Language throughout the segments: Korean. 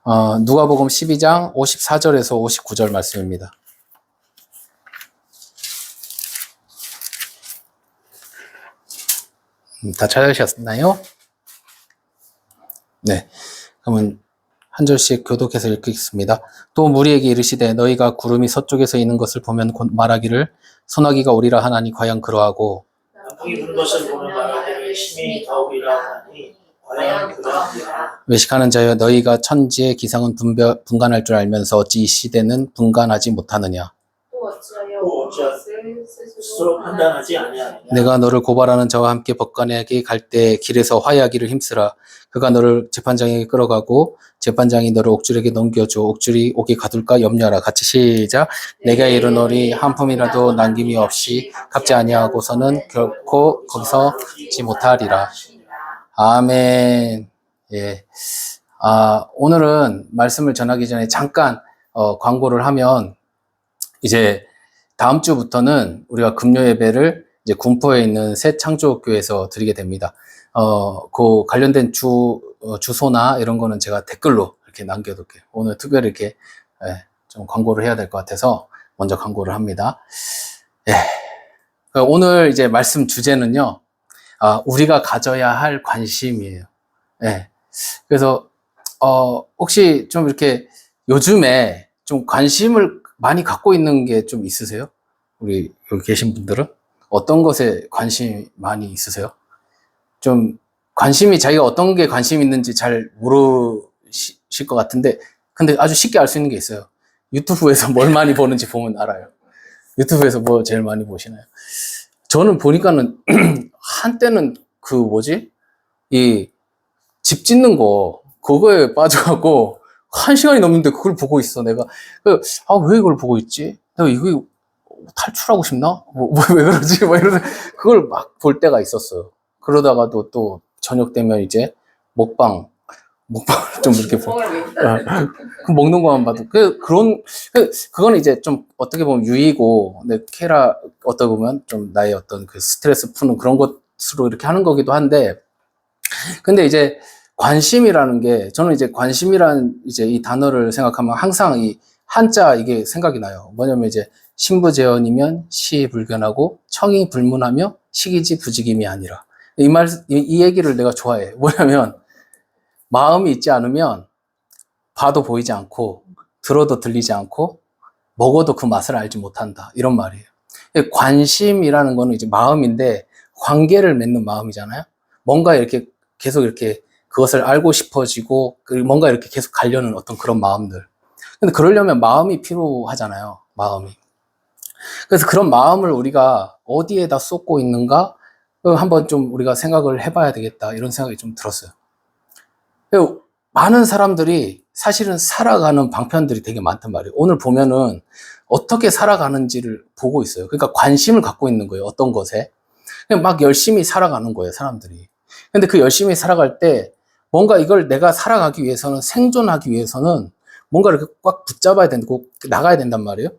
누가복음 12장 54절에서 59절 말씀입니다. 다 찾으셨나요? 네. 그러면 한 절씩 교독해서 읽겠습니다. 또 무리에게 이르시되 너희가 구름이 서쪽에서 이는 것을 보면 곧 말하기를 소나기가 오리라 하나니 과연 그러하고 남풍이 부는 것을 보면 말하기를 심히 더우리라 하나니 과연 그러하리라. 외식하는 자여 너희가 천지의 기상은 분간할 줄 알면서 어찌 이 시대는 분간하지 못하느냐. 또 어찌하여 그것을 스스로 판단하지 아니하느냐. 내가 너를 고발하는 자와 함께 법관에게 갈 때 길에서 화해하기를 힘쓰라. 그가 너를 재판장에게 끌어가고 재판장이 너를 옥줄에게 넘겨줘. 옥줄이 옥에 가둘까 염려하라. 같이 시작. 내가 이르노니 한 푼이라도 남김이 없이 갚지 아니하고서는 결코 거기서 지 못하리라. 아멘. 예. 오늘은 말씀을 전하기 전에 잠깐 광고를 하면 이제 다음 주부터는 우리가 금요 예배를 이제 군포에 있는 새 창조교회에서 드리게 됩니다. 그 관련된 주소나 이런 거는 제가 댓글로 이렇게 남겨둘게요. 오늘 특별히 이렇게 좀 광고를 해야 될 것 같아서 먼저 광고를 합니다. 예. 오늘 이제 말씀 주제는요, 우리가 가져야 할 관심이에요. 예. 그래서, 혹시 좀 이렇게 요즘에 좀 관심을 많이 갖고 있는 게 좀 있으세요? 우리 여기 계신 분들은? 어떤 것에 관심이 많이 있으세요? 좀 관심이 자기가 어떤 게 관심 있는지 잘 모르실 것 같은데, 근데 아주 쉽게 알 수 있는 게 있어요. 유튜브에서 뭘 많이 보는지 보면 알아요. 유튜브에서 뭐 제일 많이 보시나요? 저는 보니까는 한때는 이 집 짓는 거 그거에 빠져갖고 1시간이 넘는데 그걸 보고 있어. 내가 왜 이걸 보고 있지? 내가 이거 탈출하고 싶나? 왜 그러지? 뭐 이러면서 그걸 막 볼 때가 있었어요. 그러다가도 또 저녁 되면 이제 먹방을 좀 이렇게 먹는 것만 봐도 그거는 이제 좀 어떻게 보면 유의고, 어떻게 보면 좀 나의 어떤 그 스트레스 푸는 그런 것으로 이렇게 하는 거기도 한데, 근데 이제 관심이라는 게, 저는 이제 관심이라는 이제 이 단어를 생각하면 항상 이 한자 이게 생각이 나요. 뭐냐면 이제 신부재언이면 시불견하고 청이 불문하며 식이지 부지김이 아니라. 이 얘기를 내가 좋아해. 뭐냐면 마음이 있지 않으면 봐도 보이지 않고 들어도 들리지 않고 먹어도 그 맛을 알지 못한다. 이런 말이에요. 관심이라는 거는 이제 마음인데 관계를 맺는 마음이잖아요. 뭔가 이렇게 계속 이렇게 그것을 알고 싶어지고 뭔가 이렇게 계속 가려는 어떤 그런 마음들. 근데 그러려면 마음이 필요하잖아요. 마음이. 그래서 그런 마음을 우리가 어디에다 쏟고 있는가 한번 좀 우리가 생각을 해봐야 되겠다. 이런 생각이 좀 들었어요. 많은 사람들이 사실은 살아가는 방편들이 되게 많단 말이에요. 오늘 보면은 어떻게 살아가는지를 보고 있어요. 그러니까 관심을 갖고 있는 거예요. 어떤 것에. 그냥 막 열심히 살아가는 거예요. 사람들이. 근데 그 열심히 살아갈 때 뭔가 이걸 내가 살아가기 위해서는, 생존하기 위해서는 뭔가 이렇게 꽉 붙잡아야 되고 나가야 된단 말이에요.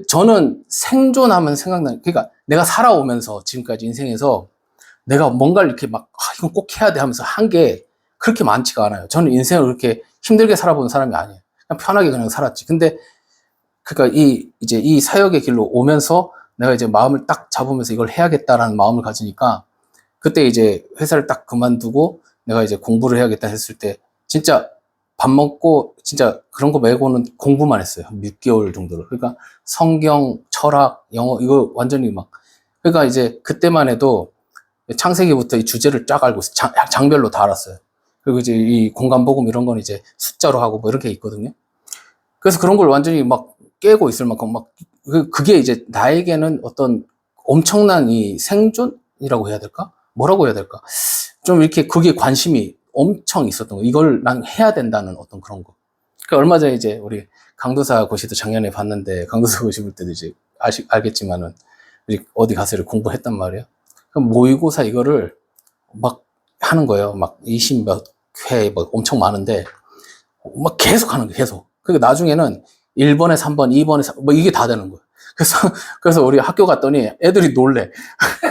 저는 생존하면 그러니까 내가 살아오면서 지금까지 인생에서 내가 뭔가를 이렇게 이건 꼭 해야 돼 하면서 한 게 그렇게 많지가 않아요. 저는 인생을 그렇게 힘들게 살아본 사람이 아니에요. 그냥 편하게 그냥 살았지. 근데 그러니까 이제 이 사역의 길로 오면서 내가 이제 마음을 딱 잡으면서 이걸 해야겠다라는 마음을 가지니까, 그때 이제 회사를 딱 그만두고 내가 이제 공부를 해야겠다 했을 때 진짜 밥 먹고 진짜 그런 거 말고는 공부만 했어요. 6개월 정도를. 그러니까 성경, 철학, 영어 이거 완전히 그러니까 이제 그때만 해도 창세기부터 이 주제를 쫙 알고 있어요. 장별로 다 알았어요. 그리고 이제 이 공간복음 이런 건 이제 숫자로 하고 뭐 이렇게 있거든요. 그래서 그런 걸 완전히 깨고 있을 만큼 그게 이제 나에게는 어떤 엄청난 이 생존이라고 해야 될까? 뭐라고 해야 될까? 좀 이렇게 그게 관심이 엄청 있었던 거. 이걸 난 해야 된다는 어떤 그런 거. 얼마 전에 이제 우리 강도사 고시도 작년에 봤는데, 강도사 고시 볼 때도 이제 알겠지만은 어디 가서 공부했단 말이에요. 그럼 모의고사 이거를 하는 거예요. 20몇 회 엄청 많은데 계속 하는 거예요. 계속. 그리고 나중에는 1번에 3번, 2번에 3번 이게 다 되는 거예요. 그래서 우리 학교 갔더니 애들이 놀래.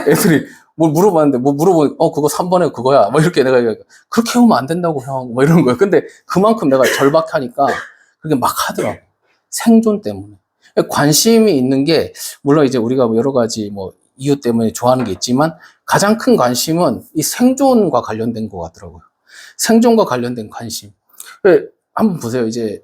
애들이 뭘 물어봤는데, 뭐 물어보니, 그거 3번에 그거야. 뭐 이렇게 내가, 그렇게 해오면 안 된다고, 형. 뭐 이런 거야. 근데 그만큼 내가 절박하니까 그렇게 막 하더라고. 생존 때문에. 관심이 있는 게, 물론 이제 우리가 뭐 여러 가지 뭐 이유 때문에 좋아하는 게 있지만, 가장 큰 관심은 이 생존과 관련된 것 같더라고요. 생존과 관련된 관심. 한번 보세요. 이제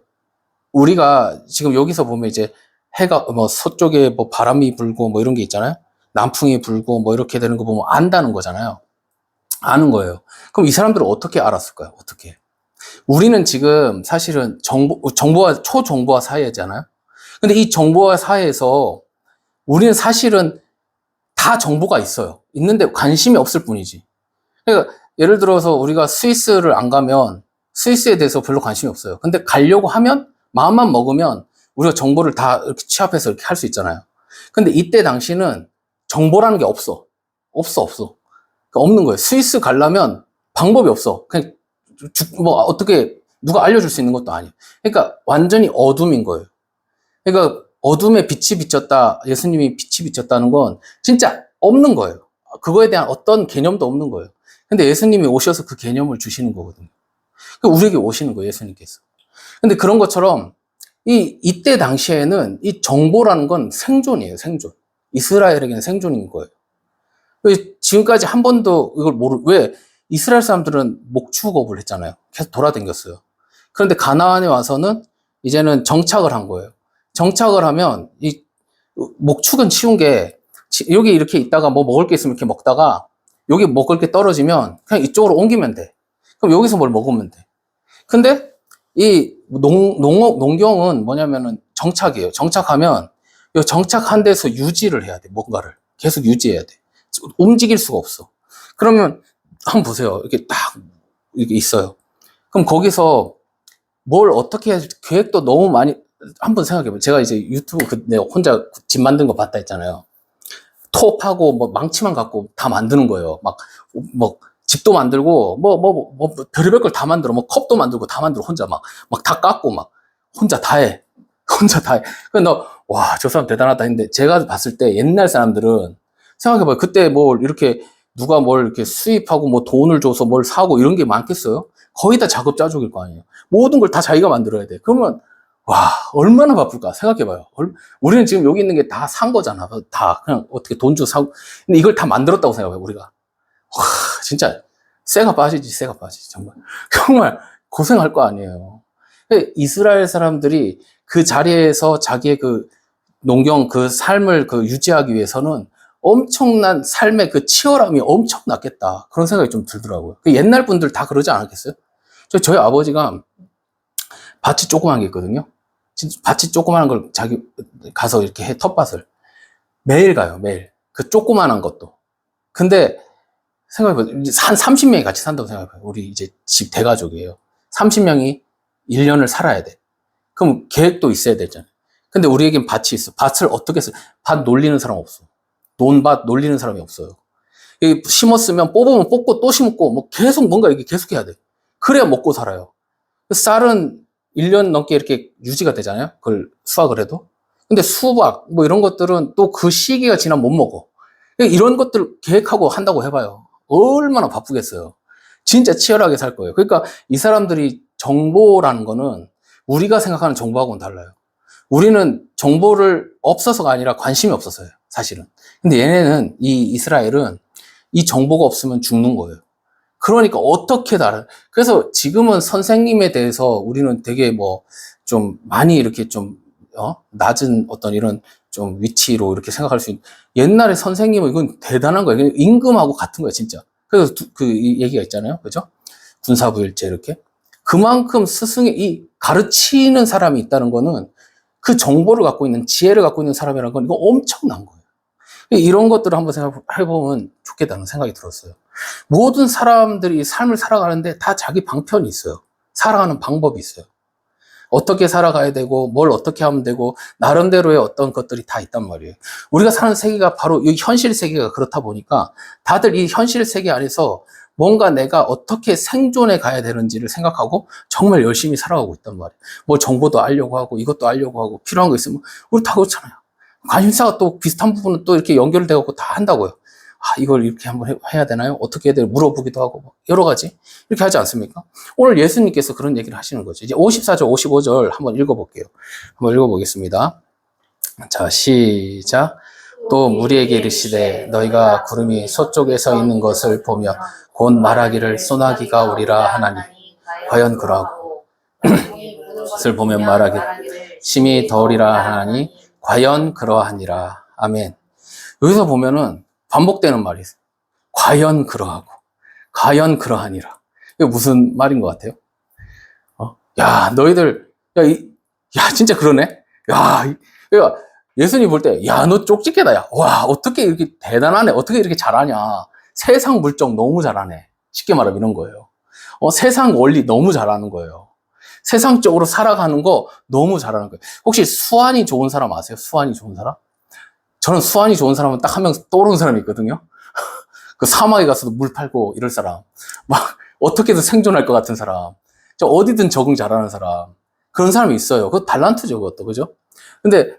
우리가 지금 여기서 보면 이제 해가 뭐 서쪽에 뭐 바람이 불고 뭐 이런 게 있잖아요. 남풍이 불고 뭐 이렇게 되는 거 보면 안다는 거잖아요. 아는 거예요. 그럼 이 사람들은 어떻게 알았을까요? 어떻게? 우리는 지금 사실은 정보와 초정보화 사회잖아요. 근데 이 정보화 사회에서 우리는 사실은 다 정보가 있어요. 있는데 관심이 없을 뿐이지. 그러니까 예를 들어서 우리가 스위스를 안 가면 스위스에 대해서 별로 관심이 없어요. 근데 가려고 하면 마음만 먹으면 우리가 정보를 다 이렇게 취합해서 이렇게 할 수 있잖아요. 근데 이때 당시는 정보라는 게 없어. 없어. 그러니까 없는 거예요. 스위스 가려면 방법이 없어. 그냥 뭐 어떻게 누가 알려줄 수 있는 것도 아니에요. 그러니까 완전히 어둠인 거예요. 그러니까 어둠에 빛이 비쳤다, 예수님이 빛이 비쳤다는 건 진짜 없는 거예요. 그거에 대한 어떤 개념도 없는 거예요. 근데 예수님이 오셔서 그 개념을 주시는 거거든요. 우리에게 오시는 거예요, 예수님께서. 근데 그런 것처럼 이때 당시에는 이 정보라는 건 생존이에요, 생존. 이스라엘에게는 생존인 거예요. 지금까지 한 번도 이걸 왜 이스라엘 사람들은 목축업을 했잖아요. 계속 돌아다녔어요. 그런데 가나안에 와서는 이제는 정착을 한 거예요. 정착을 하면 이 목축은 쉬운 게 여기 이렇게 있다가 뭐 먹을 게 있으면 이렇게 먹다가 여기 먹을 게 떨어지면 그냥 이쪽으로 옮기면 돼. 그럼 여기서 뭘 먹으면 돼. 근데 이 농경은 뭐냐면은 정착이에요. 정착하면 이 정착한 데서 유지를 해야 돼. 뭔가를 계속 유지해야 돼. 움직일 수가 없어. 그러면 한번 보세요. 이렇게 딱 이렇게 있어요. 그럼 거기서 뭘 어떻게 해야지 계획도 너무 많이 한번 생각해봐요. 제가 이제 유튜브 내가 혼자 집 만든 거 봤다 했잖아요. 톱하고 뭐 망치만 갖고 다 만드는 거예요. 뭐 집도 만들고 뭐 별의별 걸 다 만들어. 뭐 컵도 만들고 다 만들어. 혼자 막 다 깎고 막 혼자 다 해. 혼자 다 해. 그래서 와, 저 사람 대단하다 했는데 제가 봤을 때 옛날 사람들은 생각해봐요. 그때 뭘 이렇게 누가 뭘 이렇게 수입하고 뭐 돈을 줘서 뭘 사고 이런 게 많겠어요? 거의 다 자급자족일 거 아니에요. 모든 걸 다 자기가 만들어야 돼. 그러면 와, 얼마나 바쁠까? 생각해봐요. 우리는 지금 여기 있는 게 다 산 거잖아. 다 그냥 어떻게 돈 주고 사고. 근데 이걸 다 만들었다고 생각해요, 우리가. 와, 진짜 쇠가 빠지지. 정말 고생할 거 아니에요. 이스라엘 사람들이 그 자리에서 자기의 그 농경 그 삶을 그 유지하기 위해서는 엄청난 삶의 그 치열함이 엄청났겠다. 그런 생각이 좀 들더라고요. 옛날 분들 다 그러지 않았겠어요? 저희 아버지가 밭이 조그만 게 있거든요. 밭이 조그만한 걸 자기 가서 이렇게 해, 텃밭을. 매일 가요, 매일. 그 조그만한 것도. 근데 생각해봐요. 한 30명이 같이 산다고 생각해봐요. 우리 이제 집 대가족이에요. 30명이 1년을 살아야 돼. 그럼 계획도 있어야 되잖아요. 근데 우리에겐 밭이 있어. 밭을 어떻게 써? 밭 놀리는 사람 없어. 논밭 놀리는 사람이 없어요. 심었으면 뽑으면 뽑고 또 심고 뭐 계속 뭔가 이게 계속 해야 돼. 그래야 먹고 살아요. 쌀은 1년 넘게 이렇게 유지가 되잖아요. 그걸 수확을 해도. 근데 수박 뭐 이런 것들은 또 그 시기가 지나면 못 먹어. 이런 것들 계획하고 한다고 해봐요. 얼마나 바쁘겠어요. 진짜 치열하게 살 거예요. 그러니까 이 사람들이 정보라는 거는 우리가 생각하는 정보하고는 달라요. 우리는 정보를 없어서가 아니라 관심이 없어서요, 사실은. 근데 얘네는, 이스라엘은 이 정보가 없으면 죽는 거예요. 그러니까 어떻게 다른, 그래서 지금은 선생님에 대해서 우리는 되게 뭐, 좀 많이 이렇게 좀, 낮은 어떤 이런 좀 위치로 이렇게 생각할 수 있는, 옛날에 선생님은 이건 대단한 거예요. 임금하고 같은 거예요, 진짜. 그래서 이 얘기가 있잖아요. 그죠? 군사부일제 이렇게. 그만큼 스승이, 가르치는 사람이 있다는 거는 그 정보를 갖고 있는, 지혜를 갖고 있는 사람이라는 건 이거 엄청난 거예요. 이런 것들을 한번 생각해보면 좋겠다는 생각이 들었어요. 모든 사람들이 삶을 살아가는데 다 자기 방편이 있어요. 살아가는 방법이 있어요. 어떻게 살아가야 되고, 뭘 어떻게 하면 되고, 나름대로의 어떤 것들이 다 있단 말이에요. 우리가 사는 세계가 바로 이 현실 세계가 그렇다 보니까 다들 이 현실 세계 안에서 뭔가 내가 어떻게 생존해 가야 되는지를 생각하고 정말 열심히 살아가고 있단 말이에요. 뭐 정보도 알려고 하고 이것도 알려고 하고 필요한 거 있으면 우리 다 그렇잖아요. 관심사가 또 비슷한 부분은 또 이렇게 연결되고 다 한다고요. 이걸 이렇게 한번 해야 되나요? 어떻게 해야 되나 물어보기도 하고 뭐 여러 가지 이렇게 하지 않습니까? 오늘 예수님께서 그런 얘기를 하시는 거죠. 이제 54절, 55절 한번 읽어볼게요. 한번 읽어보겠습니다. 자, 시작. 또 무리에게 이르시되 너희가 구름이 서쪽에서 있는 것을 보면 곧 말하기를 소나기가 오리라 하나니 과연 그러하고 것을 보면 말하기를 심히 더우리라 하나니 과연 그러하니라. 아멘. 여기서 보면은 반복되는 말이 있어요. 과연 그러하고 과연 그러하니라. 이게 무슨 말인 것 같아요? 야, 너희들 야, 진짜 그러네. 야, 그러니까 예수님 볼 때, 야, 너 쪽집게다, 야. 와, 어떻게 이렇게 대단하네. 어떻게 이렇게 잘하냐. 세상 물정 너무 잘하네. 쉽게 말하면 이런 거예요. 세상 원리 너무 잘하는 거예요. 세상적으로 살아가는 거 너무 잘하는 거예요. 혹시 수완이 좋은 사람 아세요? 수완이 좋은 사람? 저는 수완이 좋은 사람은 딱 한 명 떠오르는 사람이 있거든요. 그 사막에 가서도 물 팔고 이럴 사람. 막, 어떻게든 생존할 것 같은 사람. 어디든 적응 잘하는 사람. 그런 사람이 있어요. 그거 달란트죠, 그것도. 그죠? 근데,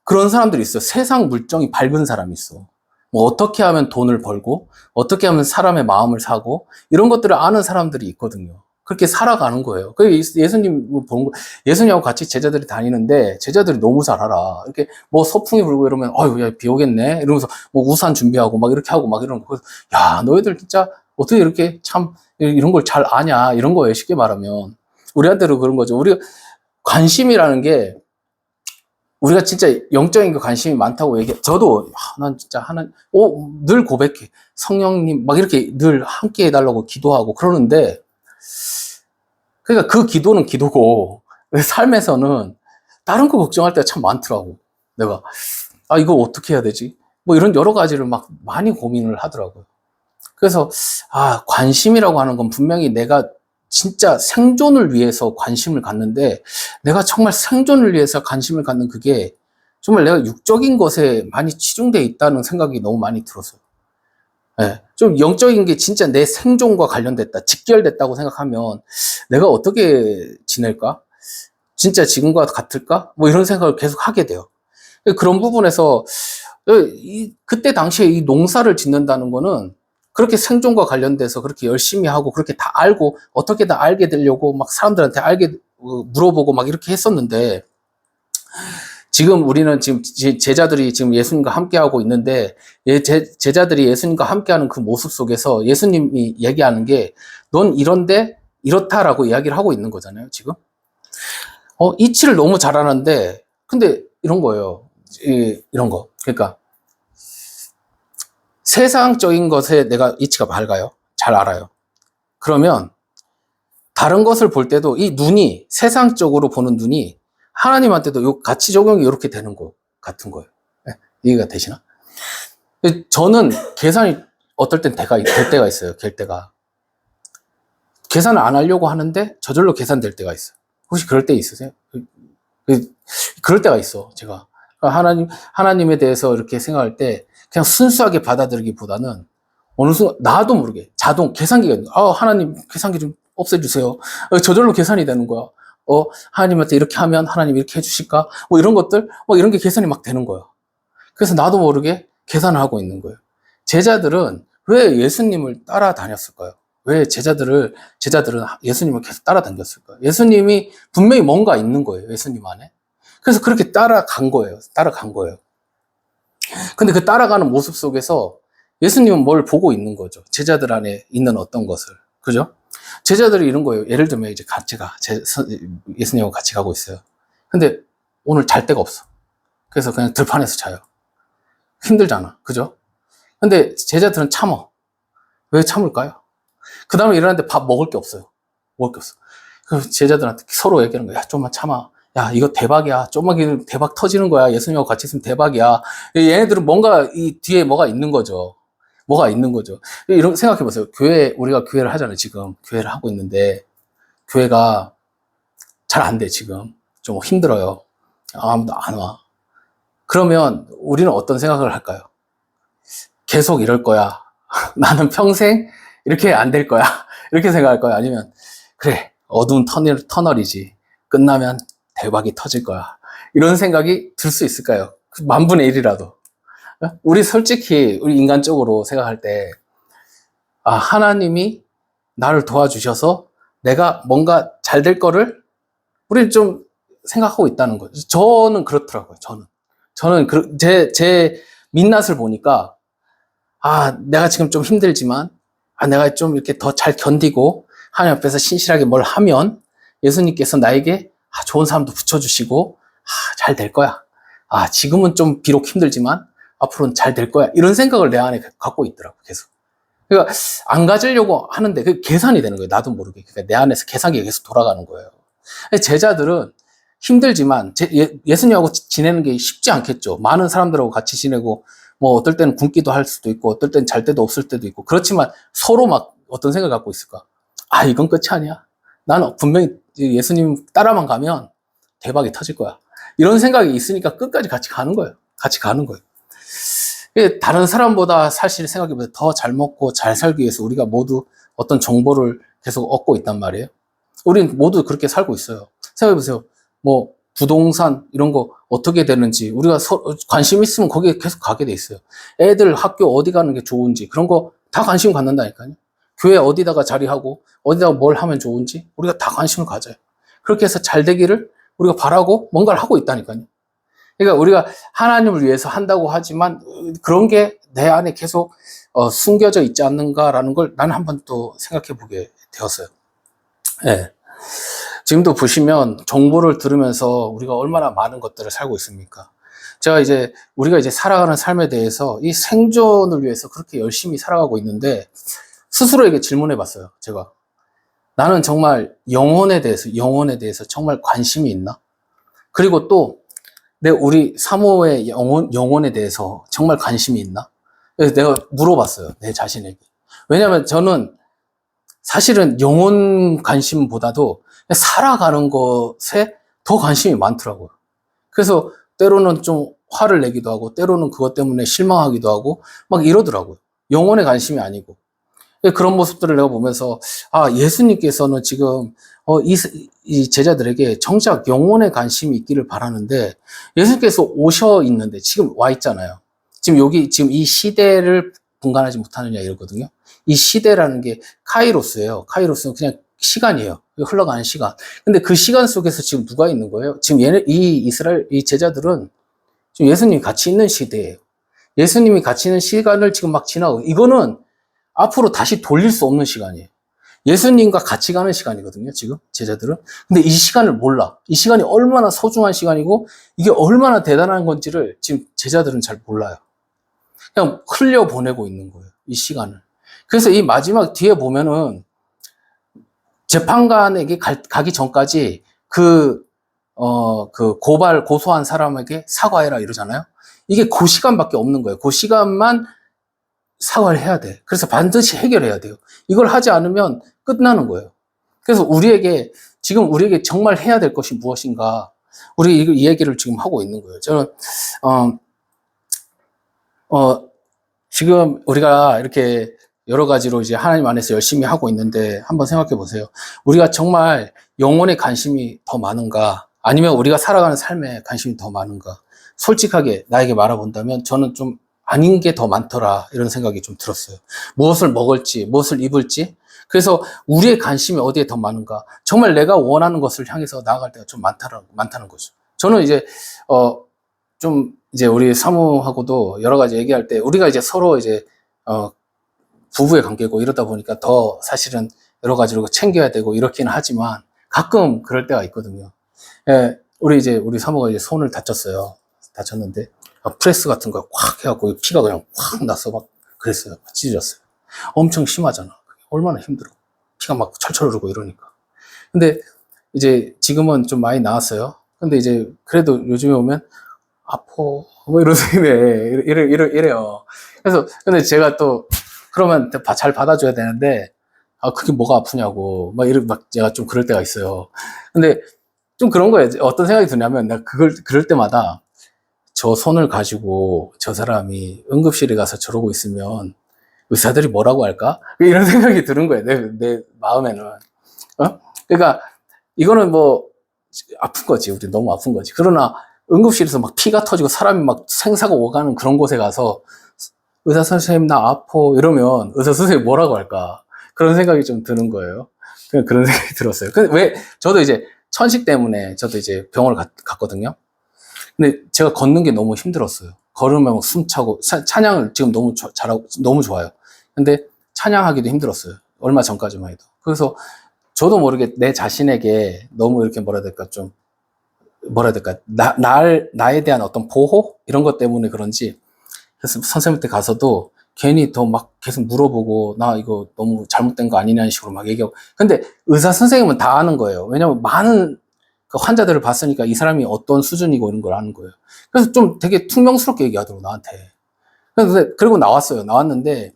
그런 사람들이 있어요. 세상 물정이 밝은 사람이 있어. 뭐 어떻게 하면 돈을 벌고 어떻게 하면 사람의 마음을 사고 이런 것들을 아는 사람들이 있거든요. 그렇게 살아가는 거예요. 그 예수님 보는 거, 예수님하고 같이 제자들이 다니는데 제자들이 너무 잘 알아. 이렇게 뭐 서풍이 불고 이러면 어휴 야, 비 오겠네 이러면서 뭐 우산 준비하고 막 이렇게 하고 막 이러는 거. 야, 너희들 진짜 어떻게 이렇게 참 이런 걸 잘 아냐 이런 거예요. 쉽게 말하면 우리한테도 그런 거죠. 우리가 관심이라는 게 우리가 진짜 영적인 거 관심이 많다고 얘기해. 저도, 난 진짜 늘 고백해. 성령님, 막 이렇게 늘 함께 해달라고 기도하고 그러는데, 그러니까 그 기도는 기도고, 삶에서는 다른 거 걱정할 때가 참 많더라고. 내가, 이거 어떻게 해야 되지? 뭐 이런 여러 가지를 막 많이 고민을 하더라고요. 그래서, 관심이라고 하는 건 분명히 내가 진짜 생존을 위해서 관심을 갖는데 내가 정말 생존을 위해서 관심을 갖는 그게 정말 내가 육적인 것에 많이 치중되어 있다는 생각이 너무 많이 들었어요. 네, 좀 영적인 게 진짜 내 생존과 관련됐다, 직결됐다고 생각하면 내가 어떻게 지낼까? 진짜 지금과 같을까? 뭐 이런 생각을 계속 하게 돼요. 그런 부분에서 그때 당시에 이 농사를 짓는다는 거는 그렇게 생존과 관련돼서 그렇게 열심히 하고 그렇게 다 알고 어떻게 다 알게 되려고 막 사람들한테 물어보고 막 이렇게 했었는데 지금 우리는 지금 제자들이 지금 예수님과 함께하고 있는데 제자들이 예수님과 함께하는 그 모습 속에서 예수님이 얘기하는 게 넌 이런데 이렇다라고 이야기를 하고 있는 거잖아요, 지금. 이치를 너무 잘하는데 근데 이런 거예요. 이런 거. 그러니까 세상적인 것에 내가 이치가 밝아요. 잘 알아요. 그러면 다른 것을 볼 때도 이 눈이 세상적으로 보는 눈이 하나님한테도 요 가치 적용이 이렇게 되는 것 같은 거예요. 이해가 되시나? 저는 계산이 어떨 땐 될 때가 있어요. 될 때가. 계산을 안 하려고 하는데 저절로 계산될 때가 있어요. 혹시 그럴 때 있으세요? 그럴 때가 있어, 제가. 하나님에 대해서 이렇게 생각할 때 그냥 순수하게 받아들이기보다는 어느 순간 나도 모르게 자동 계산기가 있는 거야. 하나님 계산기 좀 없애주세요. 저절로 계산이 되는 거야. 하나님한테 이렇게 하면 하나님 이렇게 해주실까? 뭐 이런 것들, 이런 게 계산이 막 되는 거야. 그래서 나도 모르게 계산을 하고 있는 거예요. 제자들은 왜 예수님을 따라다녔을까요? 왜 제자들은 예수님을 계속 따라다녔을까요? 예수님이 분명히 뭔가 있는 거예요. 예수님 안에. 그래서 그렇게 따라간 거예요. 근데 그 따라가는 모습 속에서 예수님은 뭘 보고 있는 거죠. 제자들 안에 있는 어떤 것을. 그죠? 제자들이 이런 거예요. 예를 들면 이제 예수님하고 같이 가고 있어요. 근데 오늘 잘 데가 없어. 그래서 그냥 들판에서 자요. 힘들잖아. 그죠? 근데 제자들은 참어. 왜 참을까요? 그 다음에 일어났는데 밥 먹을 게 없어요. 그래서 제자들한테 서로 얘기하는 거야. 야, 좀만 참아. 야, 이거 대박이야. 좀만 대박 터지는 거야. 예수님하고 같이 있으면 대박이야. 얘네들은 뭔가 이 뒤에 뭐가 있는 거죠. 이런 생각해 보세요. 우리가 교회를 하잖아요. 지금 교회를 하고 있는데 교회가 잘 안 돼. 지금 좀 힘들어요. 아무도 안 와. 그러면 우리는 어떤 생각을 할까요? 계속 이럴 거야. 나는 평생 이렇게 안 될 거야. 이렇게 생각할 거야. 아니면 그래, 어두운 터널이지. 끝나면 대박이 터질 거야. 이런 생각이 들 수 있을까요? 10,000분의 1이라도. 우리 솔직히, 우리 인간적으로 생각할 때, 하나님이 나를 도와주셔서 내가 뭔가 잘 될 거를 우리는 좀 생각하고 있다는 거죠. 저는 그렇더라고요, 저는 제 민낯을 보니까, 내가 지금 좀 힘들지만, 내가 좀 이렇게 더 잘 견디고, 하나님 앞에서 신실하게 뭘 하면, 예수님께서 나에게 좋은 사람도 붙여주시고, 잘 될 거야. 지금은 좀 비록 힘들지만, 앞으로는 잘 될 거야. 이런 생각을 내 안에 갖고 있더라고, 계속. 그러니까, 안 가지려고 하는데, 그 계산이 되는 거예요, 나도 모르게. 그러니까 내 안에서 계산기 계속 돌아가는 거예요. 제자들은 힘들지만, 예수님하고 지내는 게 쉽지 않겠죠. 많은 사람들하고 같이 지내고, 뭐, 어떨 때는 굶기도 할 수도 있고, 어떨 때는 잘 때도 없을 때도 있고, 그렇지만 서로 막 어떤 생각을 갖고 있을까? 이건 끝이 아니야. 나는 분명히 예수님 따라만 가면 대박이 터질 거야. 이런 생각이 있으니까 끝까지 같이 가는 거예요. 같이 가는 거예요. 다른 사람보다 사실 생각해보세요. 더 잘 먹고 잘 살기 위해서 우리가 모두 어떤 정보를 계속 얻고 있단 말이에요. 우린 모두 그렇게 살고 있어요. 생각해보세요. 뭐, 부동산, 이런 거 어떻게 되는지, 우리가 관심 있으면 거기에 계속 가게 돼 있어요. 애들 학교 어디 가는 게 좋은지, 그런 거 다 관심 갖는다니까요. 교회 어디다가 자리하고, 어디다가 뭘 하면 좋은지, 우리가 다 관심을 가져요. 그렇게 해서 잘 되기를 우리가 바라고 뭔가를 하고 있다니까요. 그러니까 우리가 하나님을 위해서 한다고 하지만, 그런 게 내 안에 계속 숨겨져 있지 않는가라는 걸 나는 한번 또 생각해 보게 되었어요. 네. 지금도 보시면 정보를 들으면서 우리가 얼마나 많은 것들을 살고 있습니까? 우리가 이제 살아가는 삶에 대해서 이 생존을 위해서 그렇게 열심히 살아가고 있는데, 스스로에게 질문해 봤어요, 제가. 나는 정말 영혼에 대해서 정말 관심이 있나? 그리고 또, 우리 사모의 영혼에 대해서 정말 관심이 있나? 그래서 내가 물어봤어요, 내 자신에게. 왜냐면 저는 사실은 영혼 관심보다도 살아가는 것에 더 관심이 많더라고요. 그래서 때로는 좀 화를 내기도 하고, 때로는 그것 때문에 실망하기도 하고, 막 이러더라고요. 영혼에 관심이 아니고. 그런 모습들을 내가 보면서, 예수님께서는 지금, 이 제자들에게 정작 영혼에 관심이 있기를 바라는데, 예수님께서 오셔 있는데, 지금 와 있잖아요. 지금 이 시대를 분간하지 못하느냐 이러거든요. 이 시대라는 게 카이로스예요. 카이로스는 그냥 시간이에요. 흘러가는 시간. 근데 그 시간 속에서 지금 누가 있는 거예요? 지금 이 제자들은 지금 예수님이 같이 있는 시대예요. 예수님이 같이 있는 시간을 지금 막 지나고, 이거는 앞으로 다시 돌릴 수 없는 시간이에요. 예수님과 같이 가는 시간이거든요, 지금, 제자들은. 근데 이 시간을 몰라. 이 시간이 얼마나 소중한 시간이고, 이게 얼마나 대단한 건지를 지금 제자들은 잘 몰라요. 그냥 흘려보내고 있는 거예요, 이 시간을. 그래서 이 마지막 뒤에 보면은, 재판관에게 가기 전까지 고소한 사람에게 사과해라 이러잖아요. 이게 그 시간밖에 없는 거예요. 그 시간만 사과를 해야 돼. 그래서 반드시 해결해야 돼요. 이걸 하지 않으면 끝나는 거예요. 그래서 지금 우리에게 정말 해야 될 것이 무엇인가. 우리 이 얘기를 지금 하고 있는 거예요. 저는, 지금 우리가 이렇게 여러 가지로 이제 하나님 안에서 열심히 하고 있는데 한번 생각해 보세요. 우리가 정말 영혼에 관심이 더 많은가? 아니면 우리가 살아가는 삶에 관심이 더 많은가? 솔직하게 나에게 말해본다면 저는 좀 아닌 게 더 많더라, 이런 생각이 좀 들었어요. 무엇을 먹을지, 무엇을 입을지. 그래서 우리의 관심이 어디에 더 많은가? 정말 내가 원하는 것을 향해서 나아갈 때가 좀 많다는 거죠. 저는 이제 우리 사모하고도 여러 가지 얘기할 때 우리가 이제 서로 부부의 관계고 이러다 보니까 더 사실은 여러 가지로 챙겨야 되고 이렇기는 하지만 가끔 그럴 때가 있거든요. 우리 사모가 이제 손을 다쳤는데, 프레스 같은 거 확 해갖고 피가 그냥 확 나서 막 그랬어요. 찢어졌어요. 엄청 심하잖아. 얼마나 힘들어. 피가 막 철철 흐르고 이러니까. 근데 이제 지금은 좀 많이 나았어요. 근데 이제 그래도 요즘에 오면 뭐 이러세요. 이래요. 그래서 근데 제가 또 그러면 잘 받아줘야 되는데, 그게 뭐가 아프냐고 막 제가 좀 그럴 때가 있어요. 근데 좀 그런 거예요. 어떤 생각이 드냐면, 내가 그럴 때마다 저 손을 가지고 저 사람이 응급실에 가서 저러고 있으면 의사들이 뭐라고 할까? 이런 생각이 드는 거예요. 내 마음에는. 그러니까 이거는 뭐 아픈 거지. 우리 너무 아픈 거지. 그러나 응급실에서 막 피가 터지고 사람이 막 생사가 오가는 그런 곳에 가서 의사 선생님 나 아파 이러면 의사 선생님이 뭐라고 할까? 그런 생각이 좀 드는 거예요. 그냥 그런 생각이 들었어요. 근데 왜 저도 이제 천식 때문에 저도 이제 병원을 갔거든요. 근데 제가 걷는 게 너무 힘들었어요. 걸으면 막 숨차고 찬양을 지금 너무 잘하고 너무 좋아요. 근데 찬양하기도 힘들었어요. 얼마 전까지만 해도. 그래서 저도 모르게 내 자신에게 너무 이렇게 뭐라 해야 될까 좀 뭐라 해야 될까 나에 대한 어떤 보호 이런 것 때문에 그런지 그래서 선생님한테 가서도 괜히 더 막 계속 물어보고 나 이거 너무 잘못된 거 아니냐는 식으로 막 얘기하고 근데 의사 선생님은 다 아는 거예요. 왜냐면 많은 그 환자들을 봤으니까 이 사람이 어떤 수준이고 이런 걸 아는 거예요. 그래서 좀 되게 퉁명스럽게 얘기하더라고 나한테. 그리고 나왔어요. 나왔는데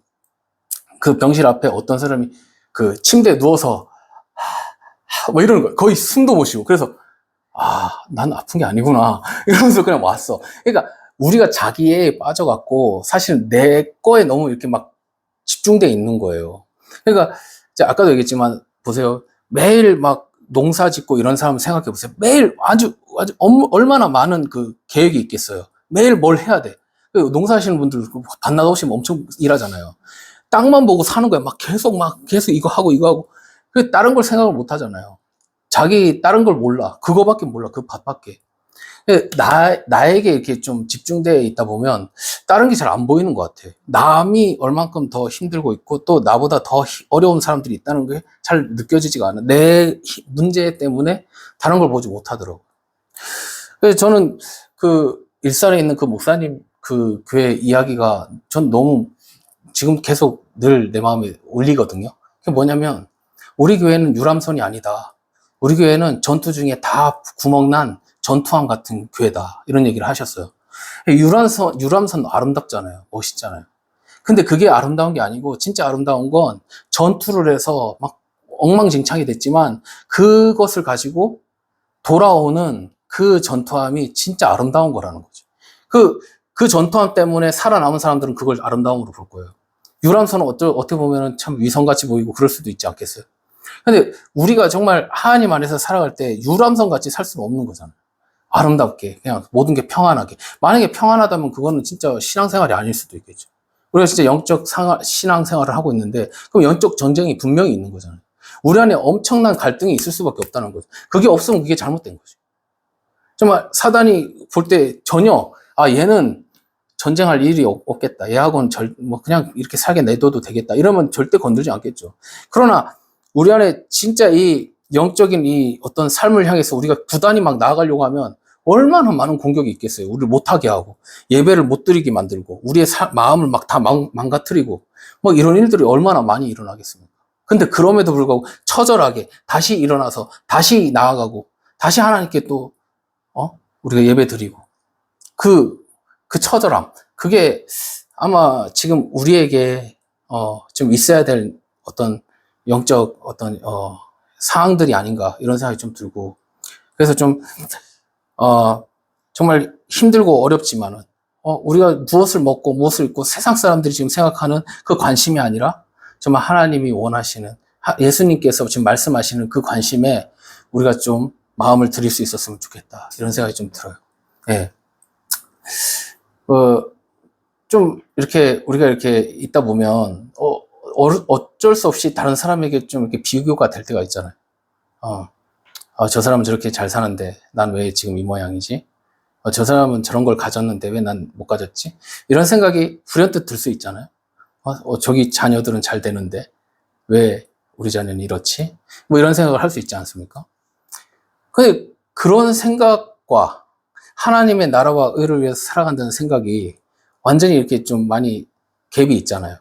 그 병실 앞에 어떤 사람이 그 침대에 누워서 뭐 이러는 거예요. 거의 숨도 못 쉬고. 그래서 난 아픈 게 아니구나 이러면서 그냥 왔어. 그러니까 우리가 자기에 빠져갖고 사실 내 거에 너무 이렇게 막 집중돼 있는 거예요. 그러니까 아까도 얘기했지만 보세요. 매일 막 농사 짓고 이런 사람 생각해 보세요. 매일 아주 얼마나 많은 그 계획이 있겠어요. 매일 뭘 해야 돼. 농사 하시는 분들 밤낮 없이 엄청 일하잖아요. 땅만 보고 사는 거야. 막 계속 이거 하고 다른 걸 생각을 못 하잖아요. 자기 다른 걸 몰라. 그거밖에 몰라. 그 밥밖에. 나에게 이렇게 좀 집중되어 있다 보면 다른 게 잘 안 보이는 것 같아. 남이 얼만큼 더 힘들고 있고 또 나보다 더 어려운 사람들이 있다는 게 잘 느껴지지가 않아. 내 문제 때문에 다른 걸 보지 못하더라고. 그래서 저는 그 일산에 있는 그 목사님 그 교회 이야기가 전 너무 지금 계속 늘 내 마음에 울리거든요. 그게 뭐냐면 우리 교회는 유람선이 아니다. 우리 교회는 전투 중에 다 구멍난 전투함 같은 교회다. 이런 얘기를 하셨어요. 유람선 아름답잖아요. 멋있잖아요. 근데 그게 아름다운 게 아니고 진짜 아름다운 건 전투를 해서 막 엉망진창이 됐지만 그것을 가지고 돌아오는 그 전투함이 진짜 아름다운 거라는 거죠. 그 전투함 때문에 살아남은 사람들은 그걸 아름다움으로 볼 거예요. 유람선은 어떻게 보면 참 위성같이 보이고 그럴 수도 있지 않겠어요? 근데 우리가 정말 하나님 안에서 살아갈 때 유람선 같이 살 수는 없는 거잖아요. 아름답게 그냥 모든 게 평안하게. 만약에 평안하다면 그거는 진짜 신앙생활이 아닐 수도 있겠죠. 우리가 진짜 영적 신앙생활을 하고 있는데 그럼 영적 전쟁이 분명히 있는 거잖아요. 우리 안에 엄청난 갈등이 있을 수밖에 없다는 거죠. 그게 없으면 그게 잘못된 거죠. 정말 사단이 볼 때 전혀 얘는 전쟁할 일이 없겠다. 얘하고는 뭐 그냥 이렇게 살게 내둬도 되겠다. 이러면 절대 건들지 않겠죠. 그러나 우리 안에 진짜 이 영적인 이 어떤 삶을 향해서 우리가 부단히 막 나아가려고 하면 얼마나 많은 공격이 있겠어요. 우리를 못하게 하고 예배를 못 드리게 만들고 우리의 마음을 막 다 망가뜨리고 뭐 이런 일들이 얼마나 많이 일어나겠습니까? 근데 그럼에도 불구하고 처절하게 다시 일어나서 다시 나아가고 다시 하나님께 또 우리가 예배 드리고 그 처절함 그게 아마 지금 우리에게 좀 있어야 될 어떤 영적 어떤 사항들이 아닌가 이런 생각이 좀 들고 그래서 좀 정말 힘들고 어렵지만은 우리가 무엇을 먹고 무엇을 입고 세상 사람들이 지금 생각하는 그 관심이 아니라 정말 하나님이 원하시는 예수님께서 지금 말씀하시는 그 관심에 우리가 좀 마음을 드릴 수 있었으면 좋겠다 이런 생각이 좀 들어요. 예. 좀 이렇게 우리가 이렇게 있다 보면 어쩔 수 없이 다른 사람에게 좀 이렇게 비교가 될 때가 있잖아요. 저 사람은 저렇게 잘 사는데 난 왜 지금 이 모양이지? 저 사람은 저런 걸 가졌는데 왜 난 못 가졌지? 이런 생각이 불현듯 들 수 있잖아요. 저기 자녀들은 잘 되는데 왜 우리 자녀는 이렇지? 뭐 이런 생각을 할 수 있지 않습니까? 근데 그런 생각과 하나님의 나라와 의를 위해서 살아간다는 생각이 완전히 이렇게 좀 많이 갭이 있잖아요.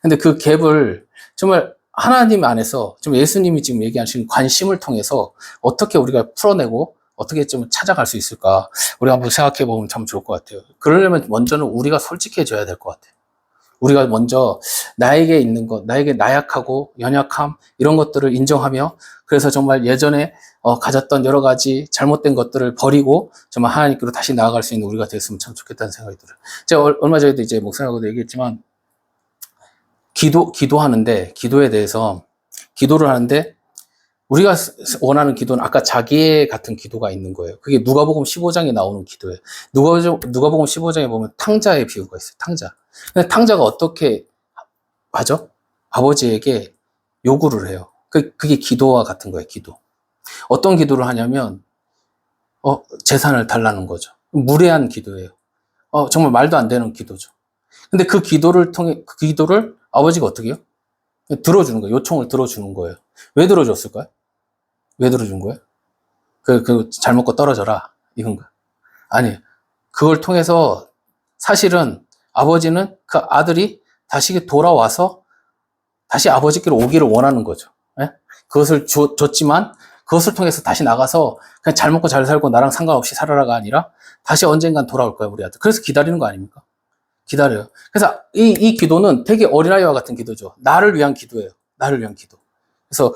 근데 그 갭을 정말 하나님 안에서 좀 예수님이 지금 얘기하시는 관심을 통해서 어떻게 우리가 풀어내고 어떻게 좀 찾아갈 수 있을까? 우리가 한번 생각해 보면 참 좋을 것 같아요. 그러려면 먼저는 우리가 솔직해져야 될 것 같아요. 우리가 먼저 나에게 있는 것, 나에게 나약하고 연약함 이런 것들을 인정하며 그래서 정말 예전에 가졌던 여러 가지 잘못된 것들을 버리고 정말 하나님께로 다시 나아갈 수 있는 우리가 됐으면 참 좋겠다는 생각이 들어요. 제가 얼마 전에도 이제 목사님하고도 얘기했지만 기도하는데 기도에 대해서 기도를 하는데 우리가 원하는 기도는 아까 자기의 같은 기도가 있는 거예요. 그게 누가복음 15장에 나오는 기도예요. 누가복음 15장에 보면 탕자의 비유가 있어요. 탕자. 근데 탕자가 어떻게 하죠? 아버지에게 요구를 해요. 그게 기도와 같은 거예요. 기도. 어떤 기도를 하냐면 재산을 달라는 거죠. 무례한 기도예요. 정말 말도 안 되는 기도죠. 근데 그 기도를 통해 그 기도를 아버지가 어떻게 해요? 들어주는 거예요. 요청을 들어주는 거예요. 왜 들어줬을까요? 왜 들어준 거예요? 잘 먹고 떨어져라. 이건가? 아니에요. 그걸 통해서 사실은 아버지는 그 아들이 다시 돌아와서 다시 아버지께로 오기를 원하는 거죠. 예? 그것을 줬지만 그것을 통해서 다시 나가서 그냥 잘 먹고 잘 살고 나랑 상관없이 살아라가 아니라 다시 언젠간 돌아올 거야, 우리 아들. 그래서 기다리는 거 아닙니까? 기다려요. 그래서 이 기도는 되게 어린아이와 같은 기도죠. 나를 위한 기도예요. 나를 위한 기도. 그래서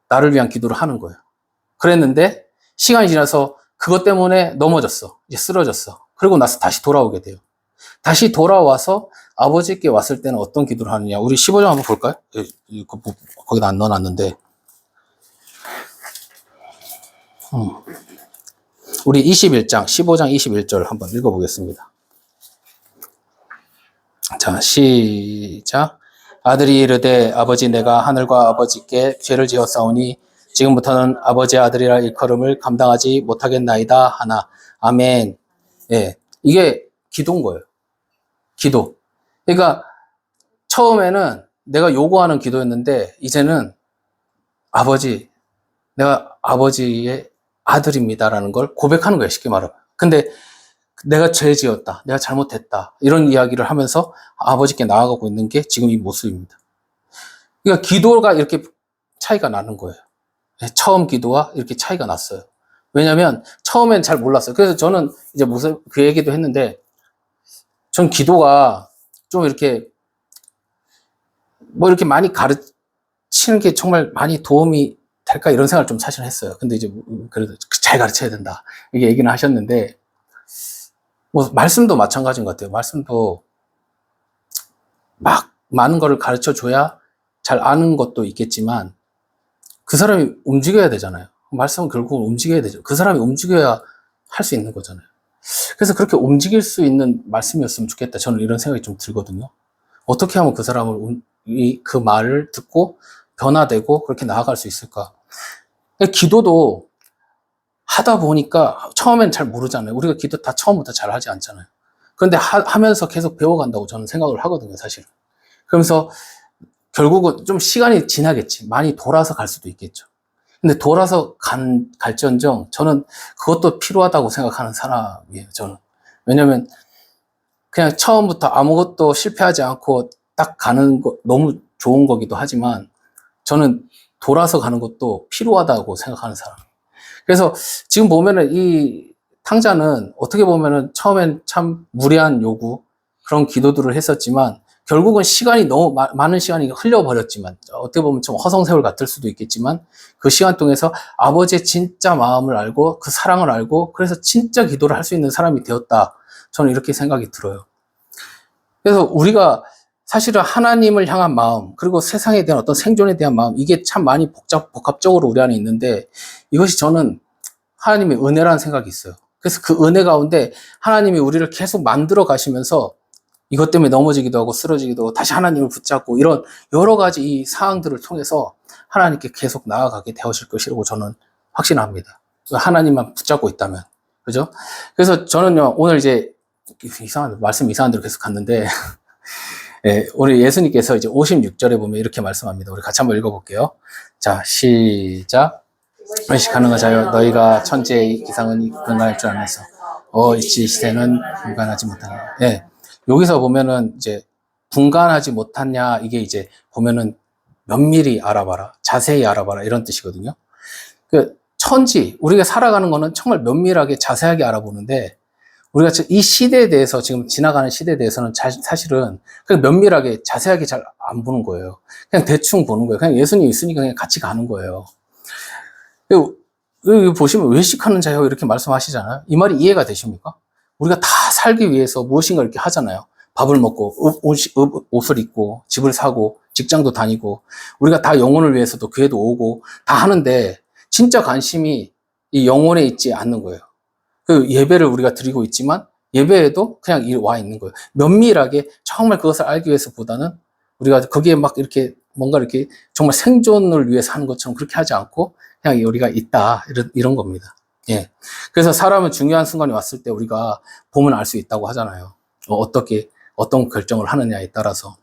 나를 위한 기도를 하는 거예요. 그랬는데 시간이 지나서 그것 때문에 넘어졌어. 이제 쓰러졌어. 그리고 나서 다시 돌아오게 돼요. 다시 돌아와서 아버지께 왔을 때는 어떤 기도를 하느냐. 우리 15장 한번 볼까요? 거기다 안 넣어놨는데. 우리 21장, 15장 21절 한번 읽어보겠습니다. 자, 시작. 아들이 이르되 아버지 내가 하늘과 아버지께 죄를 지었사오니 지금부터는 아버지의 아들이라 일컬음을 감당하지 못하겠나이다 하나. 아멘. 예, 이게 기도인 거예요. 기도. 그러니까 처음에는 내가 요구하는 기도였는데 이제는 아버지, 내가 아버지의 아들입니다라는 걸 고백하는 거예요. 쉽게 말하면. 근데 내가 죄 지었다. 내가 잘못했다. 이런 이야기를 하면서 아버지께 나아가고 있는 게 지금 이 모습입니다. 그러니까 기도가 이렇게 차이가 나는 거예요. 처음 기도와 이렇게 차이가 났어요. 왜냐면 처음엔 잘 몰랐어요. 그래서 저는 이제 무슨 그 얘기도 했는데 전 기도가 좀 이렇게 뭐 이렇게 많이 가르치는 게 정말 많이 도움이 될까 이런 생각을 좀 사실 했어요. 근데 이제 그래도 잘 가르쳐야 된다. 이게 얘기는 하셨는데 뭐 말씀도 마찬가지인 것 같아요. 말씀도 막 많은 거를 가르쳐 줘야 잘 아는 것도 있겠지만 그 사람이 움직여야 되잖아요. 말씀은 결국은 움직여야 되죠. 그 사람이 움직여야 할 수 있는 거잖아요. 그래서 그렇게 움직일 수 있는 말씀이었으면 좋겠다. 저는 이런 생각이 좀 들거든요. 어떻게 하면 그 사람을 그 말을 듣고 변화되고 그렇게 나아갈 수 있을까? 기도도 하다 보니까 처음엔 잘 모르잖아요. 우리가 기도 다 처음부터 잘 하지 않잖아요. 그런데 하면서 계속 배워간다고 저는 생각을 하거든요, 사실은. 그러면서 결국은 좀 시간이 지나겠지. 많이 돌아서 갈 수도 있겠죠. 근데 돌아서 갈지언정 저는 그것도 필요하다고 생각하는 사람이에요, 저는. 왜냐면 그냥 처음부터 아무것도 실패하지 않고 딱 가는 거 너무 좋은 거기도 하지만 저는 돌아서 가는 것도 필요하다고 생각하는 사람. 그래서 지금 보면은 이 탕자는 어떻게 보면은 처음엔 참 무례한 요구, 그런 기도들을 했었지만 결국은 시간이 너무 많은 시간이 흘려버렸지만 어떻게 보면 좀 허송세월 같을 수도 있겠지만 그 시간 통해서 아버지의 진짜 마음을 알고 그 사랑을 알고 그래서 진짜 기도를 할 수 있는 사람이 되었다. 저는 이렇게 생각이 들어요. 그래서 우리가 사실은 하나님을 향한 마음 그리고 세상에 대한 어떤 생존에 대한 마음 이게 참 많이 복합적으로 우리 안에 있는데 이것이 저는 하나님의 은혜라는 생각이 있어요. 그래서 그 은혜 가운데 하나님이 우리를 계속 만들어 가시면서 이것 때문에 넘어지기도 하고 쓰러지기도 하고 다시 하나님을 붙잡고 이런 여러 가지 이 상황들을 통해서 하나님께 계속 나아가게 되어질 것이라고 저는 확신합니다. 하나님만 붙잡고 있다면. 그죠? 그래서 저는요, 오늘 이제 말씀 이상한 대로 계속 갔는데, 예, 우리 예수님께서 이제 56절에 보면 이렇게 말씀합니다. 우리 같이 한번 읽어볼게요. 자, 시작. 의식 가능하자여 너희가 천지의 기상은 분간할 줄 알면서 이치 시대는 분간하지 못하냐. 예. 여기서 보면은 이제 분간하지 못하냐 이게 이제 보면은 면밀히 알아봐라, 자세히 알아봐라 이런 뜻이거든요. 그 천지 우리가 살아가는 거는 정말 면밀하게 자세하게 알아보는데 우리가 이 시대에 대해서 지금 지나가는 시대에 대해서는 사실은 그냥 면밀하게 자세하게 잘 안 보는 거예요. 그냥 대충 보는 거예요. 그냥 예수님 있으니까 그냥 같이 가는 거예요. 여기 보시면 외식하는 자여 이렇게 말씀하시잖아요. 이 말이 이해가 되십니까? 우리가 다 살기 위해서 무엇인가 이렇게 하잖아요. 밥을 먹고 옷을 입고 집을 사고 직장도 다니고 우리가 다 영혼을 위해서도 교회도 오고 다 하는데 진짜 관심이 이 영혼에 있지 않는 거예요. 그 예배를 우리가 드리고 있지만 예배에도 그냥 와 있는 거예요. 면밀하게 정말 그것을 알기 위해서보다는 우리가 거기에 막 이렇게 뭔가 이렇게 정말 생존을 위해서 하는 것처럼 그렇게 하지 않고 그냥 우리가 있다 이런 겁니다. 예. 그래서 사람은 중요한 순간이 왔을 때 우리가 보면 알 수 있다고 하잖아요. 어떤 결정을 하느냐에 따라서.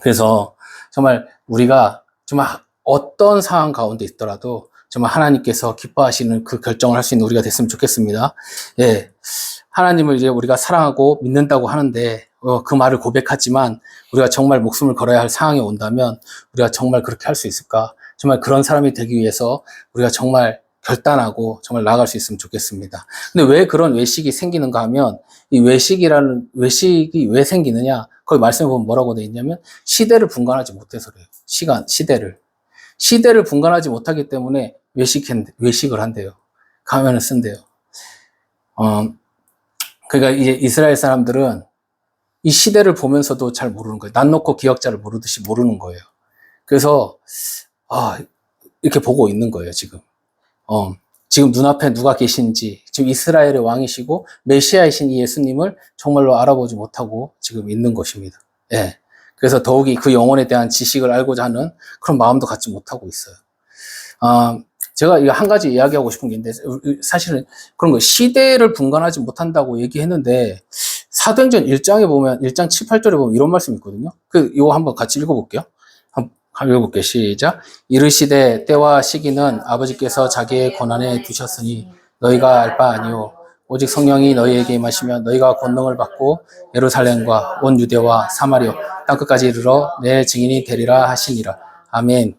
그래서 정말 우리가 정말 어떤 상황 가운데 있더라도 정말 하나님께서 기뻐하시는 그 결정을 할 수 있는 우리가 됐으면 좋겠습니다. 예. 하나님을 이제 우리가 사랑하고 믿는다고 하는데, 그 말을 고백하지만 우리가 정말 목숨을 걸어야 할 상황이 온다면 우리가 정말 그렇게 할 수 있을까? 정말 그런 사람이 되기 위해서 우리가 정말 결단하고 정말 나아갈 수 있으면 좋겠습니다. 근데 왜 그런 외식이 생기는가 하면 이 외식이 왜 생기느냐? 거기 말씀해 보면 뭐라고 되어 있냐면 시대를 분간하지 못해서 그래요. 시대를 분간하지 못하기 때문에 외식을 한대요. 가면을 쓴대요. 그러니까 이제 이스라엘 사람들은 이 시대를 보면서도 잘 모르는 거예요. 난 놓고 기억자를 모르듯이 모르는 거예요. 그래서 이렇게 보고 있는 거예요, 지금. 지금 눈앞에 누가 계신지, 지금 이스라엘의 왕이시고 메시아이신 이 예수님을 정말로 알아보지 못하고 지금 있는 것입니다. 예. 그래서 더욱이 그 영혼에 대한 지식을 알고자 하는 그런 마음도 갖지 못하고 있어요. 제가 이거 한 가지 이야기하고 싶은 게 있는데, 사실은 그런 거, 시대를 분간하지 못한다고 얘기했는데, 사도행전 1장에 보면, 1장 7, 8절에 보면 이런 말씀이 있거든요. 이거 한번 같이 읽어볼게요. 한번 읽어볼게요. 시작. 이르시되 때와 시기는 아버지께서 자기의 권한에 두셨으니 너희가 알 바 아니요. 오직 성령이 너희에게 임하시면 너희가 권능을 받고 예루살렘과 온 유대와 사마리아 땅끝까지 이르러 내 증인이 되리라 하시니라. 아멘.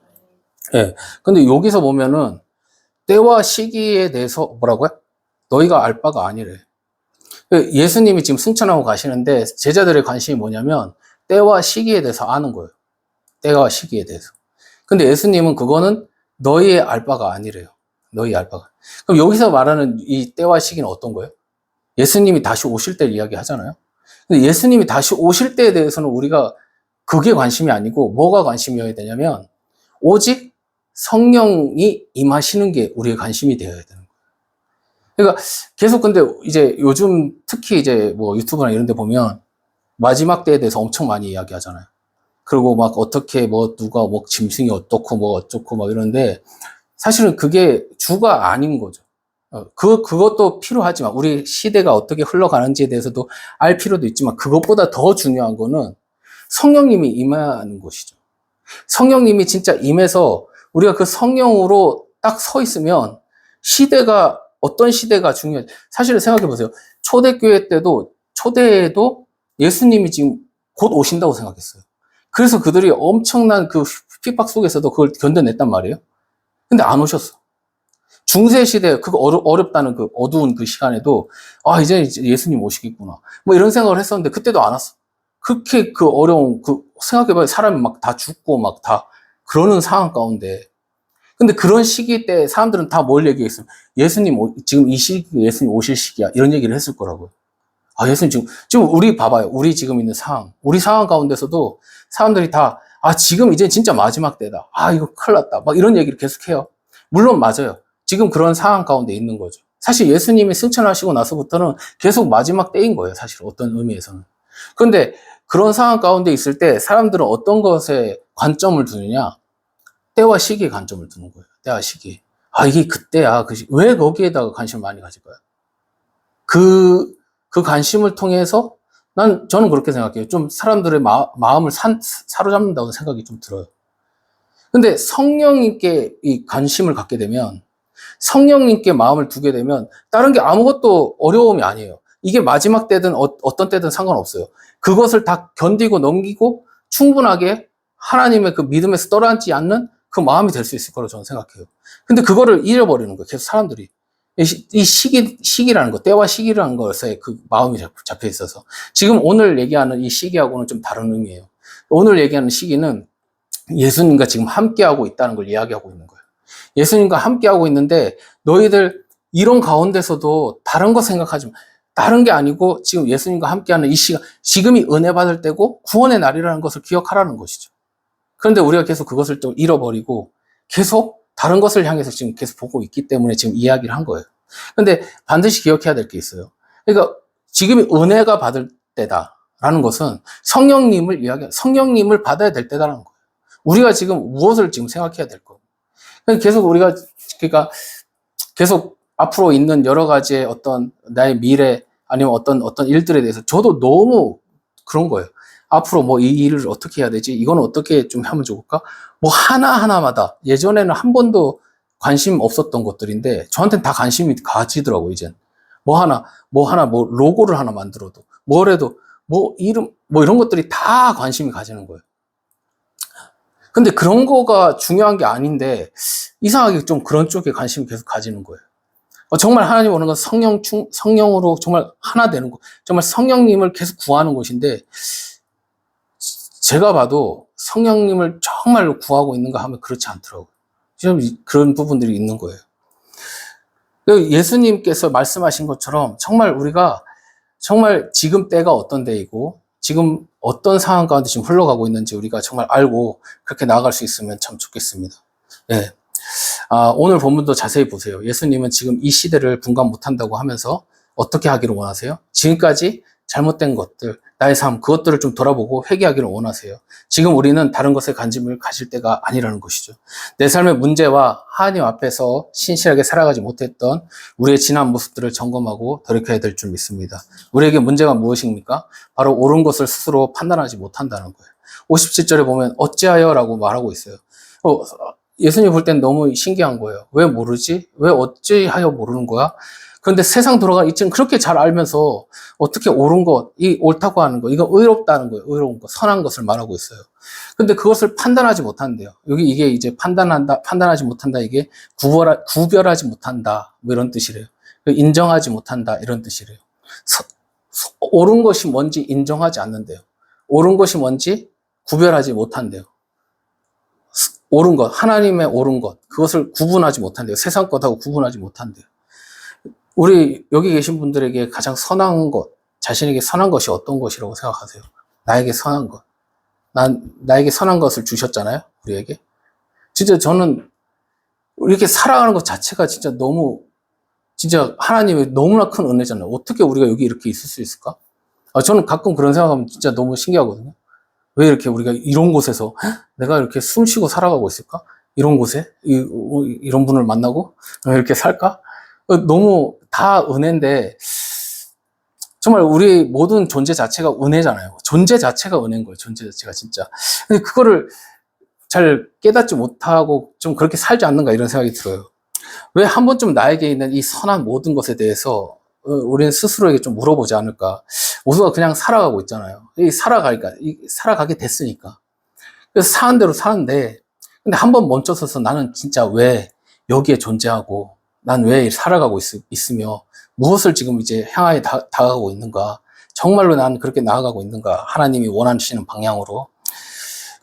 예. 근데 여기서 보면은 때와 시기에 대해서 뭐라고요? 너희가 알 바가 아니래. 예수님이 지금 승천하고 가시는데 제자들의 관심이 뭐냐면 때와 시기에 대해서 아는 거예요. 때와 시기에 대해서. 근데 예수님은 그거는 너희의 알 바가 아니래요. 너희 알 바가. 그럼 여기서 말하는 이 때와 시기는 어떤 거예요? 예수님이 다시 오실 때 이야기 하잖아요. 근데 예수님이 다시 오실 때에 대해서는 우리가 그게 관심이 아니고 뭐가 관심이어야 되냐면 오직 성령이 임하시는 게 우리의 관심이 되어야 되는 거예요. 그러니까 계속 근데 이제 요즘 특히 이제 뭐 유튜브나 이런 데 보면 마지막 때에 대해서 엄청 많이 이야기하잖아요. 그리고 막 어떻게 뭐 누가 뭐 짐승이 어떻고 뭐 어쩌고 막 이러는데 사실은 그게 주가 아닌 거죠. 그것도 필요하지만 우리 시대가 어떻게 흘러가는지에 대해서도 알 필요도 있지만 그것보다 더 중요한 거는 성령님이 임하는 것이죠. 성령님이 진짜 임해서 우리가 그 성령으로 딱 서 있으면 어떤 시대가 중요해. 사실은 생각해 보세요. 초대에도 예수님이 지금 곧 오신다고 생각했어요. 그래서 그들이 엄청난 그 핍박 속에서도 그걸 견뎌냈단 말이에요. 근데 안 오셨어. 중세 시대, 그거 어렵다는 그 어두운 그 시간에도, 이제 예수님 오시겠구나. 뭐 이런 생각을 했었는데, 그때도 안 왔어. 그렇게 그 어려운, 생각해봐요. 사람이 막 다 죽고 막 다 그러는 상황 가운데. 근데 그런 시기 때 사람들은 다 뭘 얘기했어요? 지금 이 시기 예수님 오실 시기야. 이런 얘기를 했을 거라고요. 예수님 지금 우리 봐봐요. 우리 지금 있는 상황. 우리 상황 가운데서도 사람들이 다, 지금 이제 진짜 마지막 때다. 이거 큰일 났다. 막 이런 얘기를 계속 해요. 물론 맞아요. 지금 그런 상황 가운데 있는 거죠. 사실 예수님이 승천하시고 나서부터는 계속 마지막 때인 거예요. 사실 어떤 의미에서는. 그런데 그런 상황 가운데 있을 때 사람들은 어떤 것에 관점을 두느냐? 때와 시기에 관점을 두는 거예요. 때와 시기. 이게 그때야. 왜 거기에다가 관심을 많이 가질까요? 그 관심을 통해서 저는 그렇게 생각해요. 좀 사람들의 마음을 사로잡는다고 생각이 좀 들어요. 근데 성령님께 이 관심을 갖게 되면, 성령님께 마음을 두게 되면, 다른 게 아무것도 어려움이 아니에요. 이게 마지막 때든 어떤 때든 상관없어요. 그것을 다 견디고 넘기고 충분하게 하나님의 그 믿음에서 떠나지 않는 그 마음이 될 수 있을 거라고 저는 생각해요. 근데 그거를 잃어버리는 거예요. 계속 사람들이. 이 시기라는 거, 때와 시기라는 것에 그 마음이 잡혀 있어서. 지금 오늘 얘기하는 이 시기하고는 좀 다른 의미예요. 오늘 얘기하는 시기는 예수님과 지금 함께하고 있다는 걸 이야기하고 있는 거예요. 예수님과 함께하고 있는데 너희들 이런 가운데서도 다른 거 생각하지 마. 다른 게 아니고 지금 예수님과 함께하는 이 시간, 지금이 은혜 받을 때고 구원의 날이라는 것을 기억하라는 것이죠. 그런데 우리가 계속 그것을 또 잃어버리고 계속 다른 것을 향해서 지금 계속 보고 있기 때문에 지금 이야기를 한 거예요. 근데 반드시 기억해야 될 게 있어요. 그러니까 지금이 은혜가 받을 때다라는 것은 성령님을 받아야 될 때다라는 거예요. 우리가 지금 무엇을 지금 생각해야 될 거예요. 계속 우리가, 그러니까 계속 앞으로 있는 여러 가지의 어떤 나의 미래 아니면 어떤 일들에 대해서 저도 너무 그런 거예요. 앞으로 뭐 이 일을 어떻게 해야 되지? 이건 어떻게 좀 하면 좋을까? 뭐 하나하나마다 예전에는 한 번도 관심 없었던 것들인데 저한테는 다 관심이 가지더라고요, 이젠. 뭐 로고를 하나 만들어도 뭐래도 뭐 이름 뭐 이런 것들이 다 관심이 가지는 거예요. 근데 그런 거가 중요한 게 아닌데 이상하게 좀 그런 쪽에 관심이 계속 가지는 거예요. 정말 하나님 오는 건 성령으로 정말 하나 되는 거, 정말 성령님을 계속 구하는 것인데 제가 봐도 성령님을 정말로 구하고 있는가 하면 그렇지 않더라고요. 지금 그런 부분들이 있는 거예요. 예수님께서 말씀하신 것처럼 정말 우리가 정말 지금 때가 어떤 때이고 지금 어떤 상황 가운데 지금 흘러가고 있는지 우리가 정말 알고 그렇게 나아갈 수 있으면 참 좋겠습니다. 예. 오늘 본문도 자세히 보세요. 예수님은 지금 이 시대를 분간 못한다고 하면서 어떻게 하기를 원하세요? 지금까지 잘못된 것들, 나의 삶, 그것들을 좀 돌아보고 회개하기를 원하세요. 지금 우리는 다른 것에 관심을 가질 때가 아니라는 것이죠. 내 삶의 문제와 하나님 앞에서 신실하게 살아가지 못했던 우리의 지난 모습들을 점검하고 돌이켜야 될 줄 믿습니다. 우리에게 문제가 무엇입니까? 바로 옳은 것을 스스로 판단하지 못한다는 거예요. 57절에 보면 어찌하여 라고 말하고 있어요. 예수님 볼 땐 너무 신기한 거예요. 왜 모르지? 왜 어찌하여 모르는 거야? 그런데 세상 돌아가 이쯤 그렇게 잘 알면서 어떻게 옳은 것, 이 옳다고 하는 거, 이거 의롭다는 거예요. 의로운 것, 선한 것을 말하고 있어요. 근데 그것을 판단하지 못한대요. 이게 이제 판단하지 못한다, 이게 구별하지 못한다, 뭐 이런 뜻이래요. 인정하지 못한다, 이런 뜻이래요. 옳은 것이 뭔지 인정하지 않는데요. 옳은 것이 뭔지 구별하지 못한대요. 옳은 것, 하나님의 옳은 것, 그것을 구분하지 못한대요. 세상 것하고 구분하지 못한대요. 우리 여기 계신 분들에게 가장 선한 것, 자신에게 선한 것이 어떤 것이라고 생각하세요? 나에게 선한 것. 나에게 선한 것을 주셨잖아요? 우리에게. 진짜 저는 이렇게 살아가는 것 자체가 진짜 하나님의 너무나 큰 은혜잖아요. 어떻게 우리가 여기 이렇게 있을 수 있을까? 저는 가끔 그런 생각하면 진짜 너무 신기하거든요. 왜 이렇게 우리가 이런 곳에서 내가 이렇게 숨 쉬고 살아가고 있을까? 이런 곳에? 이런 분을 만나고 이렇게 살까? 너무 다 은혜인데 정말 우리 모든 존재 자체가 은혜잖아요. 존재 자체가 은혜인 거예요. 존재 자체가 진짜. 근데 그거를 잘 깨닫지 못하고 좀 그렇게 살지 않는가 이런 생각이 들어요. 왜 한 번쯤 나에게 있는 이 선한 모든 것에 대해서 우리는 스스로에게 좀 물어보지 않을까. 우리가 그냥 살아가고 있잖아요. 살아가게 됐으니까. 그래서 사는 대로 사는데 근데 한 번 멈춰서서 나는 진짜 왜 여기에 존재하고 난 왜 살아가고 있으며 무엇을 지금 이제 향하여 다가가고 있는가? 정말로 난 그렇게 나아가고 있는가? 하나님이 원하시는 방향으로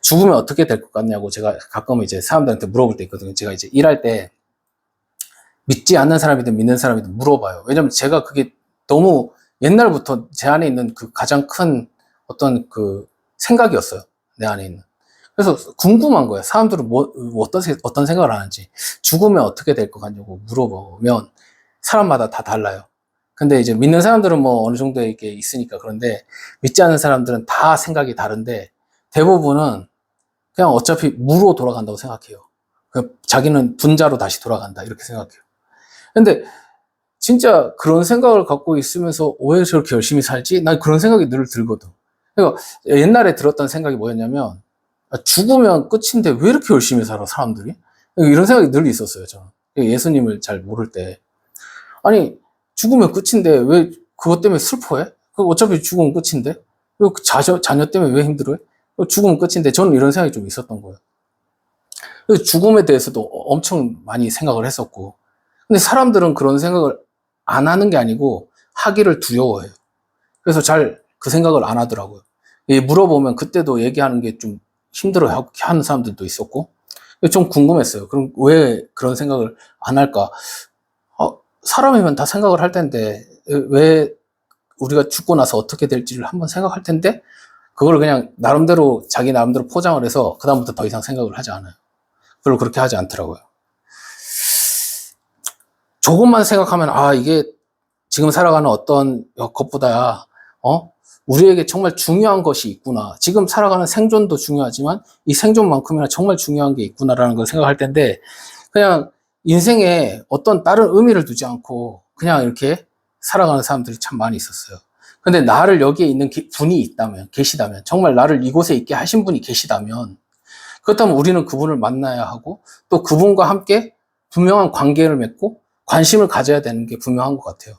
죽으면 어떻게 될 것 같냐고 제가 가끔 이제 사람들한테 물어볼 때 있거든요. 제가 이제 일할 때 믿지 않는 사람이든 믿는 사람이든 물어봐요. 왜냐면 제가 그게 너무 옛날부터 제 안에 있는 그 가장 큰 어떤 그 생각이었어요. 내 안에 있는. 그래서 궁금한 거예요. 사람들은 어떤 생각을 하는지. 죽으면 어떻게 될 것 같냐고 물어보면 사람마다 다 달라요. 근데 이제 믿는 사람들은 뭐 어느 정도 이게 있으니까 그런데 믿지 않는 사람들은 다 생각이 다른데 대부분은 그냥 어차피 무로 돌아간다고 생각해요. 자기는 분자로 다시 돌아간다 이렇게 생각해요. 근데 진짜 그런 생각을 갖고 있으면서 왜 저렇게 열심히 살지? 난 그런 생각이 늘 들거든. 그러니까 옛날에 들었던 생각이 뭐였냐면 죽으면 끝인데 왜 이렇게 열심히 살아 사람들이? 이런 생각이 늘 있었어요. 저는 예수님을 잘 모를 때 아니 죽으면 끝인데 왜 그것 때문에 슬퍼해? 어차피 죽으면 끝인데 왜 자녀 때문에 왜 힘들어해? 죽으면 끝인데 저는 이런 생각이 좀 있었던 거예요. 그래서 죽음에 대해서도 엄청 많이 생각을 했었고 근데 사람들은 그런 생각을 안 하는 게 아니고 하기를 두려워해요. 그래서 잘 그 생각을 안 하더라고요. 물어보면 그때도 얘기하는 게 좀 힘들어 하는 사람들도 있었고 좀 궁금했어요. 그럼 왜 그런 생각을 안 할까? 사람이면 다 생각을 할 텐데 왜 우리가 죽고 나서 어떻게 될지를 한번 생각할 텐데, 그걸 그냥 나름대로, 자기 나름대로 포장을 해서 그다음부터 더 이상 생각을 하지 않아요. 별로 그렇게 하지 않더라고요. 조금만 생각하면, 아, 이게 지금 살아가는 어떤 것보다, 우리에게 정말 중요한 것이 있구나. 지금 살아가는 생존도 중요하지만 이 생존만큼이나 정말 중요한 게 있구나라는 걸 생각할 텐데, 그냥 인생에 어떤 다른 의미를 두지 않고 그냥 이렇게 살아가는 사람들이 참 많이 있었어요. 근데 나를 여기에 있는 분이 있다면, 계시다면, 정말 나를 이곳에 있게 하신 분이 계시다면, 그렇다면 우리는 그분을 만나야 하고 또 그분과 함께 분명한 관계를 맺고 관심을 가져야 되는 게 분명한 것 같아요.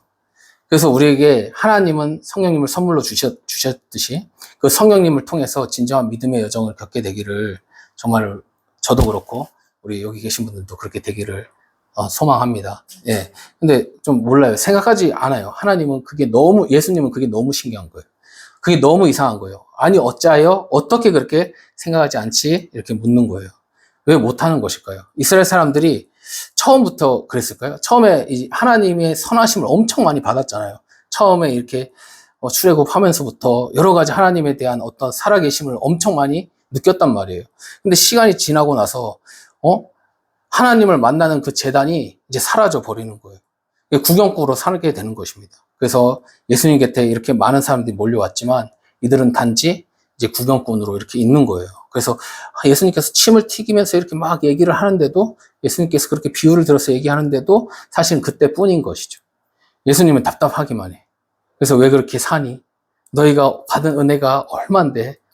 그래서 우리에게 하나님은 성령님을 선물로 주셨듯이 그 성령님을 통해서 진정한 믿음의 여정을 겪게 되기를, 정말 저도 그렇고 우리 여기 계신 분들도 그렇게 되기를 소망합니다. 예. 근데 좀 몰라요. 생각하지 않아요. 예수님은 그게 너무 신기한 거예요. 그게 너무 이상한 거예요. 아니, 어찌하여 어떻게 그렇게 생각하지 않지? 이렇게 묻는 거예요. 왜 못하는 것일까요? 이스라엘 사람들이 처음부터 그랬을까요? 처음에 하나님의 선하심을 엄청 많이 받았잖아요. 처음에 이렇게 출애굽하면서부터 여러 가지 하나님에 대한 어떤 살아계심을 엄청 많이 느꼈단 말이에요. 근데 시간이 지나고 나서 하나님을 만나는 그 재단이 이제 사라져 버리는 거예요. 구경꾼으로 살게 되는 것입니다. 그래서 예수님 곁에 이렇게 많은 사람들이 몰려왔지만 이들은 단지 이제 구경꾼으로 이렇게 있는 거예요. 그래서 예수님께서 침을 튀기면서 이렇게 막 얘기를 하는데도, 예수님께서 그렇게 비유를 들어서 얘기하는데도 사실은 그때뿐인 것이죠. 예수님은 답답하기만 해. 그래서 왜 그렇게 사니? 너희가 받은 은혜가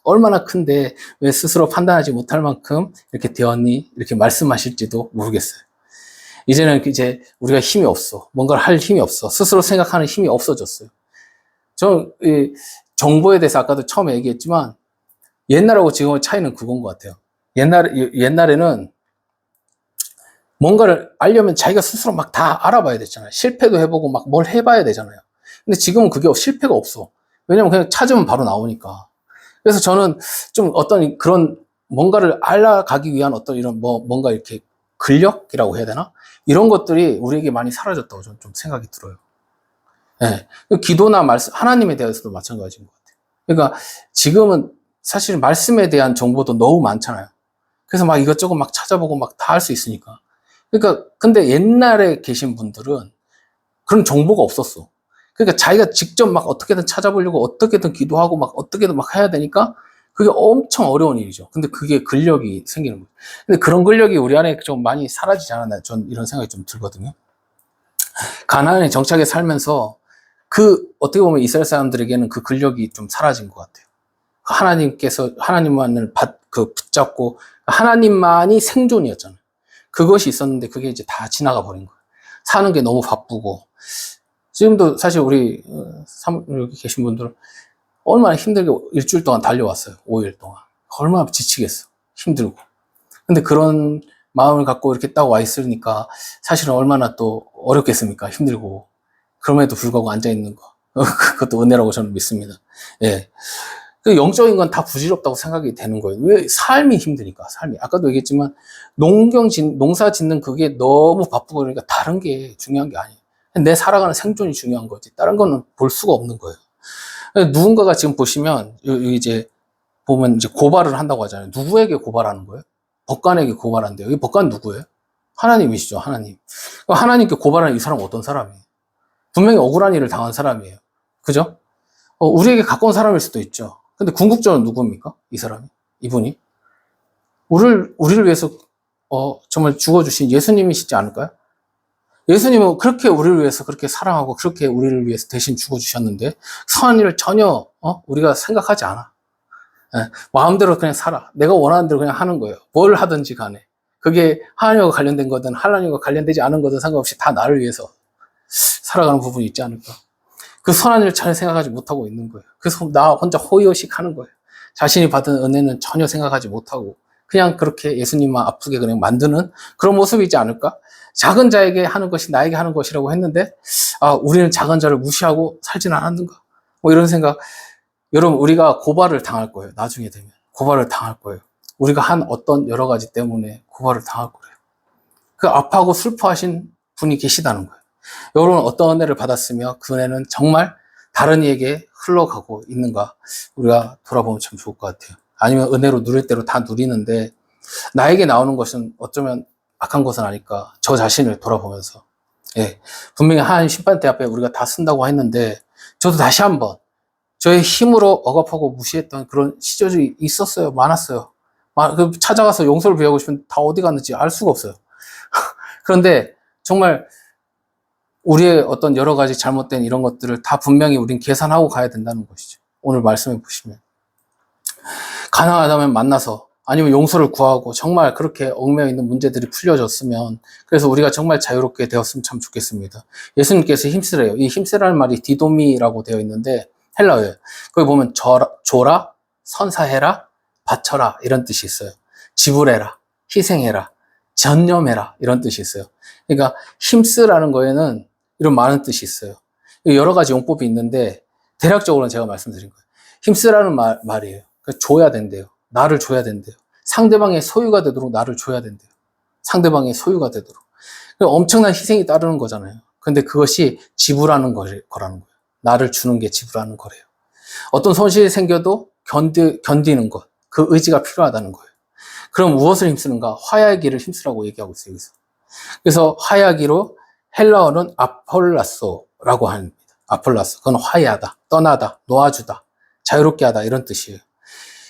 얼마나 큰데 왜 스스로 판단하지 못할 만큼 이렇게 되었니? 이렇게 말씀하실지도 모르겠어요. 이제는 이제 우리가 힘이 없어. 뭔가를 할 힘이 없어. 스스로 생각하는 힘이 없어졌어요. 저는 이 정보에 대해서 아까도 처음에 얘기했지만 옛날하고 지금의 차이는 그건 것 같아요. 옛날에는 뭔가를 알려면 자기가 스스로 막 다 알아봐야 되잖아요. 실패도 해보고 막 뭘 해봐야 되잖아요. 근데 지금은 그게 실패가 없어. 왜냐면 그냥 찾으면 바로 나오니까. 그래서 저는 좀 어떤 그런 뭔가를 알아가기 위한 어떤 이런 뭔가 이렇게 근력이라고 해야 되나? 이런 것들이 우리에게 많이 사라졌다고 저는 좀 생각이 들어요. 네. 기도나 말씀, 하나님에 대해서도 마찬가지인 것 같아요. 그러니까 지금은 사실 말씀에 대한 정보도 너무 많잖아요. 그래서 막 이것저것 막 찾아보고 막 다 할 수 있으니까. 그러니까 근데 옛날에 계신 분들은 그런 정보가 없었어. 그러니까 자기가 직접 막 어떻게든 찾아보려고 어떻게든 기도하고 막 어떻게든 막 해야 되니까 그게 엄청 어려운 일이죠. 근데 그게 근력이 생기는 거죠. 근데 그런 근력이 우리 안에 좀 많이 사라지지 않았나, 전 이런 생각이 좀 들거든요. 가나안에 정착해 살면서 어떻게 보면 이스라엘 사람들에게는 그 근력이 좀 사라진 것 같아요. 하나님만을 붙잡고 하나님만이 생존이었잖아요. 그것이 있었는데 그게 이제 다 지나가 버린 거예요. 사는 게 너무 바쁘고. 지금도 사실 우리 여기 계신 분들은 얼마나 힘들게 일주일 동안 달려왔어요. 5일 동안. 얼마나 지치겠어. 힘들고. 근데 그런 마음을 갖고 이렇게 딱 와 있으니까 사실은 얼마나 또 어렵겠습니까? 힘들고. 그럼에도 불구하고 앉아있는 거. 그것도 은혜라고 저는 믿습니다. 예. 그 영적인 건 다 부질없다고 생각이 되는 거예요. 왜? 삶이 힘드니까, 삶이. 아까도 얘기했지만, 농사 짓는 그게 너무 바쁘고 그러니까 다른 게 중요한 게 아니에요. 내 살아가는 생존이 중요한 거지. 다른 거는 볼 수가 없는 거예요. 누군가가 지금 보시면, 이제, 보면 이제 고발을 한다고 하잖아요. 누구에게 고발하는 거예요? 법관에게 고발한대요. 이 법관 누구예요? 하나님이시죠, 하나님. 하나님께 고발하는 이 사람은 어떤 사람이에요? 분명히 억울한 일을 당한 사람이에요. 그죠? 우리에게 가까운 사람일 수도 있죠. 근데 궁극적으로 누굽니까? 이 사람이? 이분이? 우리를 위해서, 정말 죽어주신 예수님이시지 않을까요? 예수님은 그렇게 우리를 위해서 그렇게 사랑하고 그렇게 우리를 위해서 대신 죽어주셨는데, 선한 일을 전혀, 우리가 생각하지 않아. 예, 마음대로 그냥 살아. 내가 원하는 대로 그냥 하는 거예요. 뭘 하든지 간에. 그게 하나님과 관련된 거든 하나님과 관련되지 않은 거든 상관없이 다 나를 위해서 살아가는 부분이 있지 않을까. 그 선한 일을 전혀 생각하지 못하고 있는 거예요. 그래서 나 혼자 호의호식 하는 거예요. 자신이 받은 은혜는 전혀 생각하지 못하고 그냥 그렇게 예수님만 아프게 그냥 만드는 그런 모습이지 않을까? 작은 자에게 하는 것이 나에게 하는 것이라고 했는데, 우리는 작은 자를 무시하고 살지는 않았는가? 뭐 이런 생각. 여러분, 우리가 고발을 당할 거예요. 나중에 되면. 고발을 당할 거예요. 우리가 한 어떤 여러 가지 때문에 고발을 당할 거예요. 그 아파하고 슬퍼하신 분이 계시다는 거예요. 여러분은 어떤 은혜를 받았으며 그 은혜는 정말 다른 이에게 흘러가고 있는가 우리가 돌아보면 참 좋을 것 같아요. 아니면 은혜로 누릴 대로 다 누리는데 나에게 나오는 것은 어쩌면 악한 것은 아닐까. 저 자신을 돌아보면서. 예, 분명히 하나님 심판대 앞에 우리가 다 쓴다고 했는데 저도 다시 한번 저의 힘으로 억압하고 무시했던 그런 시절이 있었어요. 많았어요. 찾아가서 용서를 구하고 싶으면 다 어디 갔는지 알 수가 없어요. 그런데 정말 우리의 어떤 여러 가지 잘못된 이런 것들을 다 분명히 우린 계산하고 가야 된다는 것이죠. 오늘 말씀해 보시면. 가능하다면 만나서 아니면 용서를 구하고 정말 그렇게 얽매여 있는 문제들이 풀려졌으면 그래서 우리가 정말 자유롭게 되었으면 참 좋겠습니다. 예수님께서 힘쓰래요. 이 힘쓰라는 말이 디도미라고 되어 있는데 헬라어예요. 거기 보면 줘라, 선사해라, 바쳐라 이런 뜻이 있어요. 지불해라, 희생해라, 전념해라 이런 뜻이 있어요. 그러니까 힘쓰라는 거에는 이런 많은 뜻이 있어요. 여러 가지 용법이 있는데 대략적으로는 제가 말씀드린 거예요. 힘쓰라는 말이에요. 그러니까 줘야 된대요. 나를 줘야 된대요. 상대방의 소유가 되도록 나를 줘야 된대요. 상대방의 소유가 되도록. 엄청난 희생이 따르는 거잖아요. 근데 그것이 지불하는 거라는 거예요. 나를 주는 게 지불하는 거래요. 어떤 손실이 생겨도 견디는 것, 그 의지가 필요하다는 거예요. 그럼 무엇을 힘쓰는가? 화해하기를 힘쓰라고 얘기하고 있어요. 여기서. 그래서 화해하기로 헬라어는 아폴라소라고 합니다. 아폴라소. 그건 화해하다, 떠나다, 놓아주다, 자유롭게 하다 이런 뜻이에요.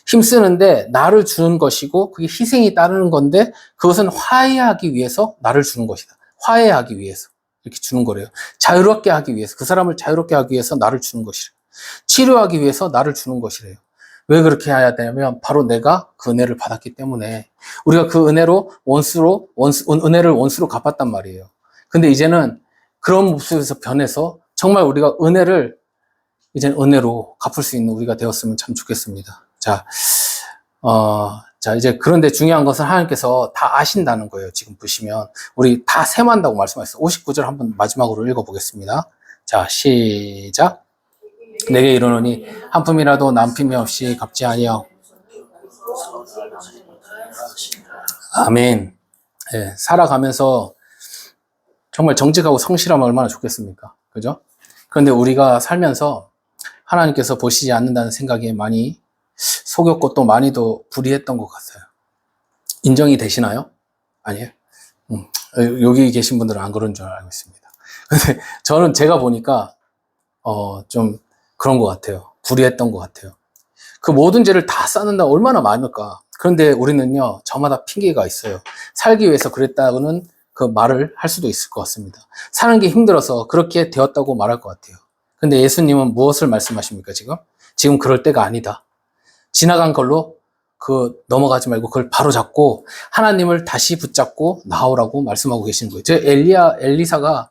힘쓰는데 나를 주는 것이고 그게 희생이 따르는 건데 그것은 화해하기 위해서 나를 주는 것이다. 화해하기 위해서 이렇게 주는 거래요. 자유롭게 하기 위해서 그 사람을 자유롭게 하기 위해서 나를 주는 것이래요. 치료하기 위해서 나를 주는 것이래요. 왜 그렇게 해야 되냐면 바로 내가 그 은혜를 받았기 때문에 우리가 그 은혜로 은혜를 원수로 갚았단 말이에요. 근데 이제는 그런 모습에서 변해서 정말 우리가 은혜를 이제는 은혜로 갚을 수 있는 우리가 되었으면 참 좋겠습니다. 자, 이제 그런데 중요한 것은 하나님께서 다 아신다는 거예요. 지금 보시면 우리 다 셈한다고 말씀하셨어요. 59절 한번 마지막으로 읽어보겠습니다. 자, 시작. 내게 이르노니 한 푼이라도 남김이 없이 갚지 아니하고. 아멘. 네, 살아가면서 정말 정직하고 성실하면 얼마나 좋겠습니까? 그죠? 그런데 우리가 살면서 하나님께서 보시지 않는다는 생각에 많이 속였고 또 많이도 불의했던 것 같아요. 인정이 되시나요? 아니에요? 여기 계신 분들은 안 그런 줄 알고 있습니다. 근데 저는 제가 보니까 좀 그런 것 같아요. 불의했던 것 같아요. 그 모든 죄를 다 쌓는다 얼마나 많을까? 그런데 우리는요, 저마다 핑계가 있어요. 살기 위해서 그랬다고는 그 말을 할 수도 있을 것 같습니다. 사는 게 힘들어서 그렇게 되었다고 말할 것 같아요. 근데 예수님은 무엇을 말씀하십니까, 지금? 지금 그럴 때가 아니다. 지나간 걸로 넘어가지 말고 그걸 바로 잡고 하나님을 다시 붙잡고 나오라고 말씀하고 계시는 거예요. 저 엘리사가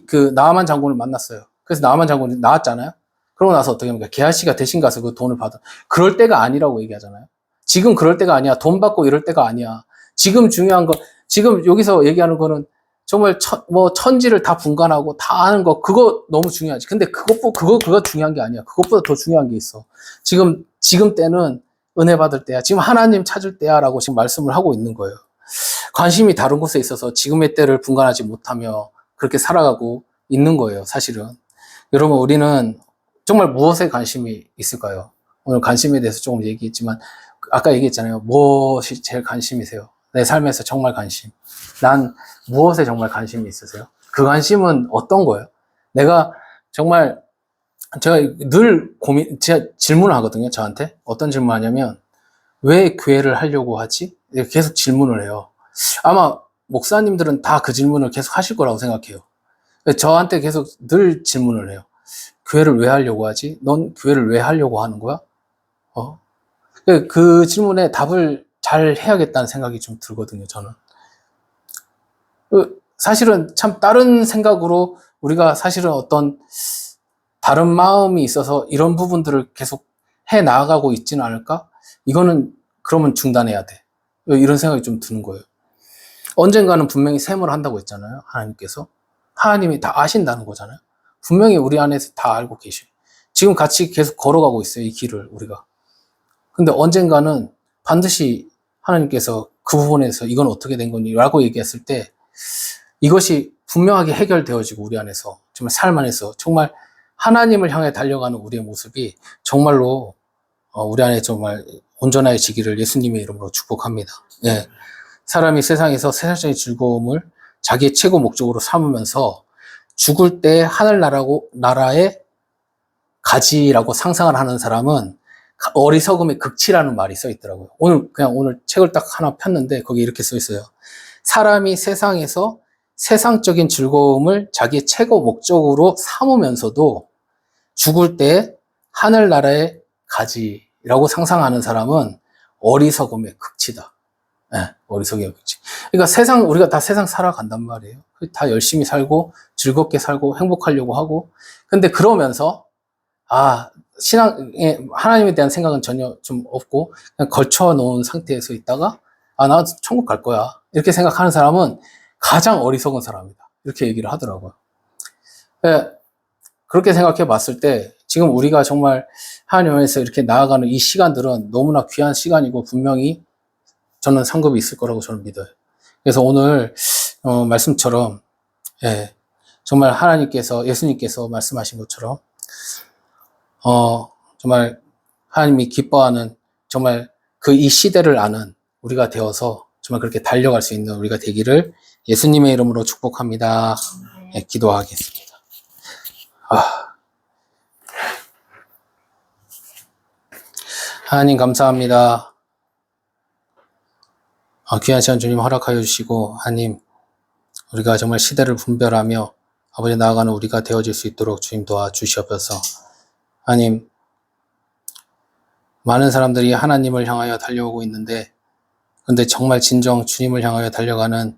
그 나아만 장군을 만났어요. 그래서 나아만 장군이 나왔잖아요. 그러고 나서 어떻게 합니까? 게하시가 대신 가서 그 돈을 받아. 그럴 때가 아니라고 얘기하잖아요. 지금 그럴 때가 아니야. 돈 받고 이럴 때가 아니야. 지금 중요한 거, 지금 여기서 얘기하는 거는 정말 천지를 다 분간하고 다 아는 거, 그거 너무 중요하지. 근데 그거 중요한 게 아니야. 그것보다 더 중요한 게 있어. 지금 때는 은혜 받을 때야. 지금 하나님 찾을 때야. 라고 지금 말씀을 하고 있는 거예요. 관심이 다른 곳에 있어서 지금의 때를 분간하지 못하며 그렇게 살아가고 있는 거예요. 사실은. 여러분, 우리는 정말 무엇에 관심이 있을까요? 오늘 관심에 대해서 조금 얘기했지만, 아까 얘기했잖아요. 무엇이 제일 관심이세요? 내 삶에서 정말 관심. 난 무엇에 정말 관심이 있으세요? 그 관심은 어떤 거예요? 내가 정말, 제가 늘 제가 질문을 하거든요, 저한테. 어떤 질문을 하냐면, 왜 교회를 하려고 하지? 계속 질문을 해요. 아마 목사님들은 다 그 질문을 계속 하실 거라고 생각해요. 저한테 계속 늘 질문을 해요. 교회를 왜 하려고 하지? 넌 교회를 왜 하려고 하는 거야? 그 질문에 답을 잘 해야겠다는 생각이 좀 들거든요, 저는. 사실은 참 다른 생각으로 우리가 사실은 어떤 다른 마음이 있어서 이런 부분들을 계속 해 나가고 있지는 않을까? 이거는 그러면 중단해야 돼. 이런 생각이 좀 드는 거예요. 언젠가는 분명히 셈을 한다고 했잖아요, 하나님께서. 하나님이 다 아신다는 거잖아요. 분명히 우리 안에서 다 알고 계셔요. 지금 같이 계속 걸어가고 있어요, 이 길을 우리가. 근데 언젠가는 반드시 하나님께서 그 부분에서 이건 어떻게 된 거니? 라고 얘기했을 때 이것이 분명하게 해결되어지고 우리 안에서 정말 삶 안에서 정말 하나님을 향해 달려가는 우리의 모습이 정말로 우리 안에 정말 온전해지기를 예수님의 이름으로 축복합니다. 예. 사람이 세상에서 세상적인 즐거움을 자기의 최고 목적으로 삼으면서 죽을 때 하늘나라의 가지라고 상상을 하는 사람은 어리석음의 극치라는 말이 써 있더라고요. 오늘 책을 딱 하나 폈는데 거기 이렇게 써 있어요. 사람이 세상에서 세상적인 즐거움을 자기의 최고 목적으로 삼으면서도 죽을 때 하늘나라의 가지라고 상상하는 사람은 어리석음의 극치다. 네, 어리석음의 극치. 그러니까 우리가 다 세상 살아간단 말이에요. 다 열심히 살고 즐겁게 살고 행복하려고 하고. 근데 그러면서 하나님에 대한 생각은 전혀 좀 없고 그냥 걸쳐 놓은 상태에서 있다가 나 천국 갈 거야. 이렇게 생각하는 사람은 가장 어리석은 사람이다. 이렇게 얘기를 하더라고요. 네, 그렇게 생각해 봤을 때 지금 우리가 정말 하나님 안에서 이렇게 나아가는 이 시간들은 너무나 귀한 시간이고 분명히 저는 상급이 있을 거라고 저는 믿어요. 그래서 오늘 말씀처럼 정말 예수님께서 말씀하신 것처럼 정말 하나님이 기뻐하는 정말 이 시대를 아는 우리가 되어서 정말 그렇게 달려갈 수 있는 우리가 되기를 예수님의 이름으로 축복합니다. 기도하겠습니다. 하나님 감사합니다. 귀한 시간 주님 허락하여 주시고 하나님 우리가 정말 시대를 분별하며 아버지 나아가는 우리가 되어질 수 있도록 주님 도와주시옵소서. 하나님 많은 사람들이 하나님을 향하여 달려오고 있는데 그런데 정말 진정 주님을 향하여 달려가는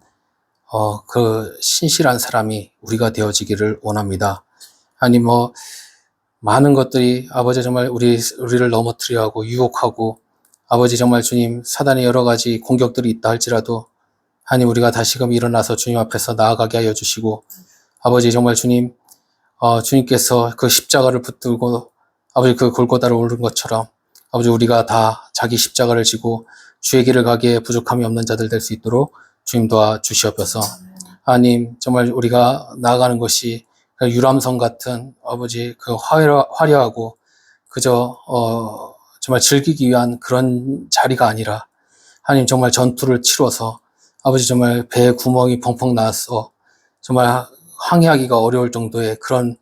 그 신실한 사람이 우리가 되어지기를 원합니다. 하나님 많은 것들이 아버지 정말 우리를 넘어뜨려 하고 유혹하고 아버지 정말 주님 사단의 여러 가지 공격들이 있다 할지라도 하나님 우리가 다시금 일어나서 주님 앞에서 나아가게 하여 주시고 아버지 정말 주님께서 그 십자가를 붙들고 아버지 그 골고다를 오른 것처럼 아버지 우리가 다 자기 십자가를 지고 주의 길을 가기에 부족함이 없는 자들 될 수 있도록 주님 도와주시옵소서. 하나님 정말 우리가 나아가는 것이 유람선 같은 아버지 그 화려하고 그저 정말 즐기기 위한 그런 자리가 아니라 하나님 정말 전투를 치러서 아버지 정말 배에 구멍이 펑펑 나서 정말 항해하기가 어려울 정도의 그런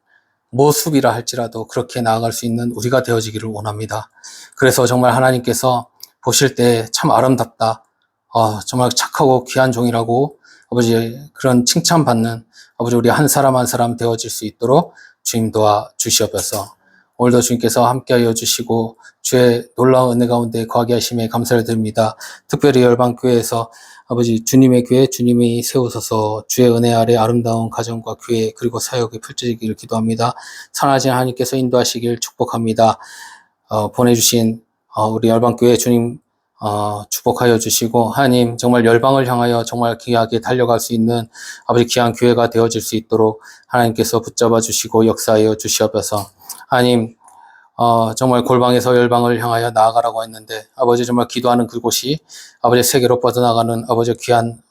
모습이라 할지라도 그렇게 나아갈 수 있는 우리가 되어지기를 원합니다. 그래서 정말 하나님께서 보실 때 참 아름답다. 정말 착하고 귀한 종이라고 아버지 그런 칭찬받는 아버지 우리 한 사람 한 사람 되어질 수 있도록 주님 도와주시옵소서. 오늘도 주님께서 함께하여 주시고 주의 놀라운 은혜 가운데 거하게 하심에 감사를 드립니다. 특별히 열방교회에서 아버지 주님의 교회 주님이 세우소서 주의 은혜 아래 아름다운 가정과 교회 그리고 사역이 펼쳐지기를 기도합니다. 선하신 하나님께서 인도하시길 축복합니다. 보내주신 우리 열방교회 주님 축복하여 주시고 하나님 정말 열방을 향하여 정말 귀하게 달려갈 수 있는 아버지 귀한 교회가 되어질 수 있도록 하나님께서 붙잡아 주시고 역사하여 주시옵소서. 하나님 정말 골방에서 열방을 향하여 나아가라고 했는데 아버지 정말 기도하는 그곳이 아버지 세계로 뻗어나가는 아버지 귀한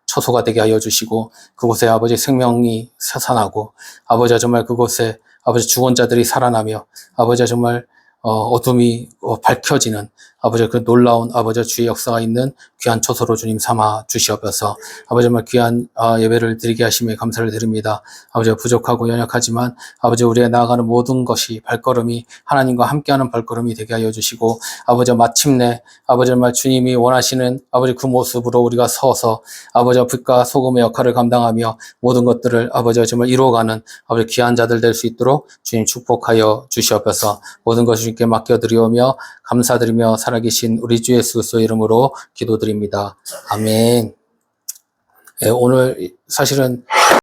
처소가 되게 하여 주시고 그곳에 아버지 생명이 솟아나고 아버지 정말 그곳에 아버지 죽은 자들이 살아나며 아버지 정말 어둠이 밝혀지는 아버지 그 놀라운 아버지 주의 역사가 있는 귀한 처소로 주님 삼아 주시옵소서. 아버지 정말 귀한 예배를 드리게 하심에 감사를 드립니다. 아버지 부족하고 연약하지만 아버지 우리의 나아가는 모든 것이 발걸음이 하나님과 함께하는 발걸음이 되게 하여 주시고 아버지 마침내 아버지 정말 주님이 원하시는 아버지 그 모습으로 우리가 서서 아버지 빛과 소금의 역할을 감당하며 모든 것들을 아버지 정말 이루어가는 아버지 귀한 자들 될 수 있도록 주님 축복하여 주시옵소서. 모든 것을 주님께 맡겨드리오며 감사드리며 살아계신 우리 주 예수 그리스도의 이름으로 기도드립니다. 아멘. 오늘 사실은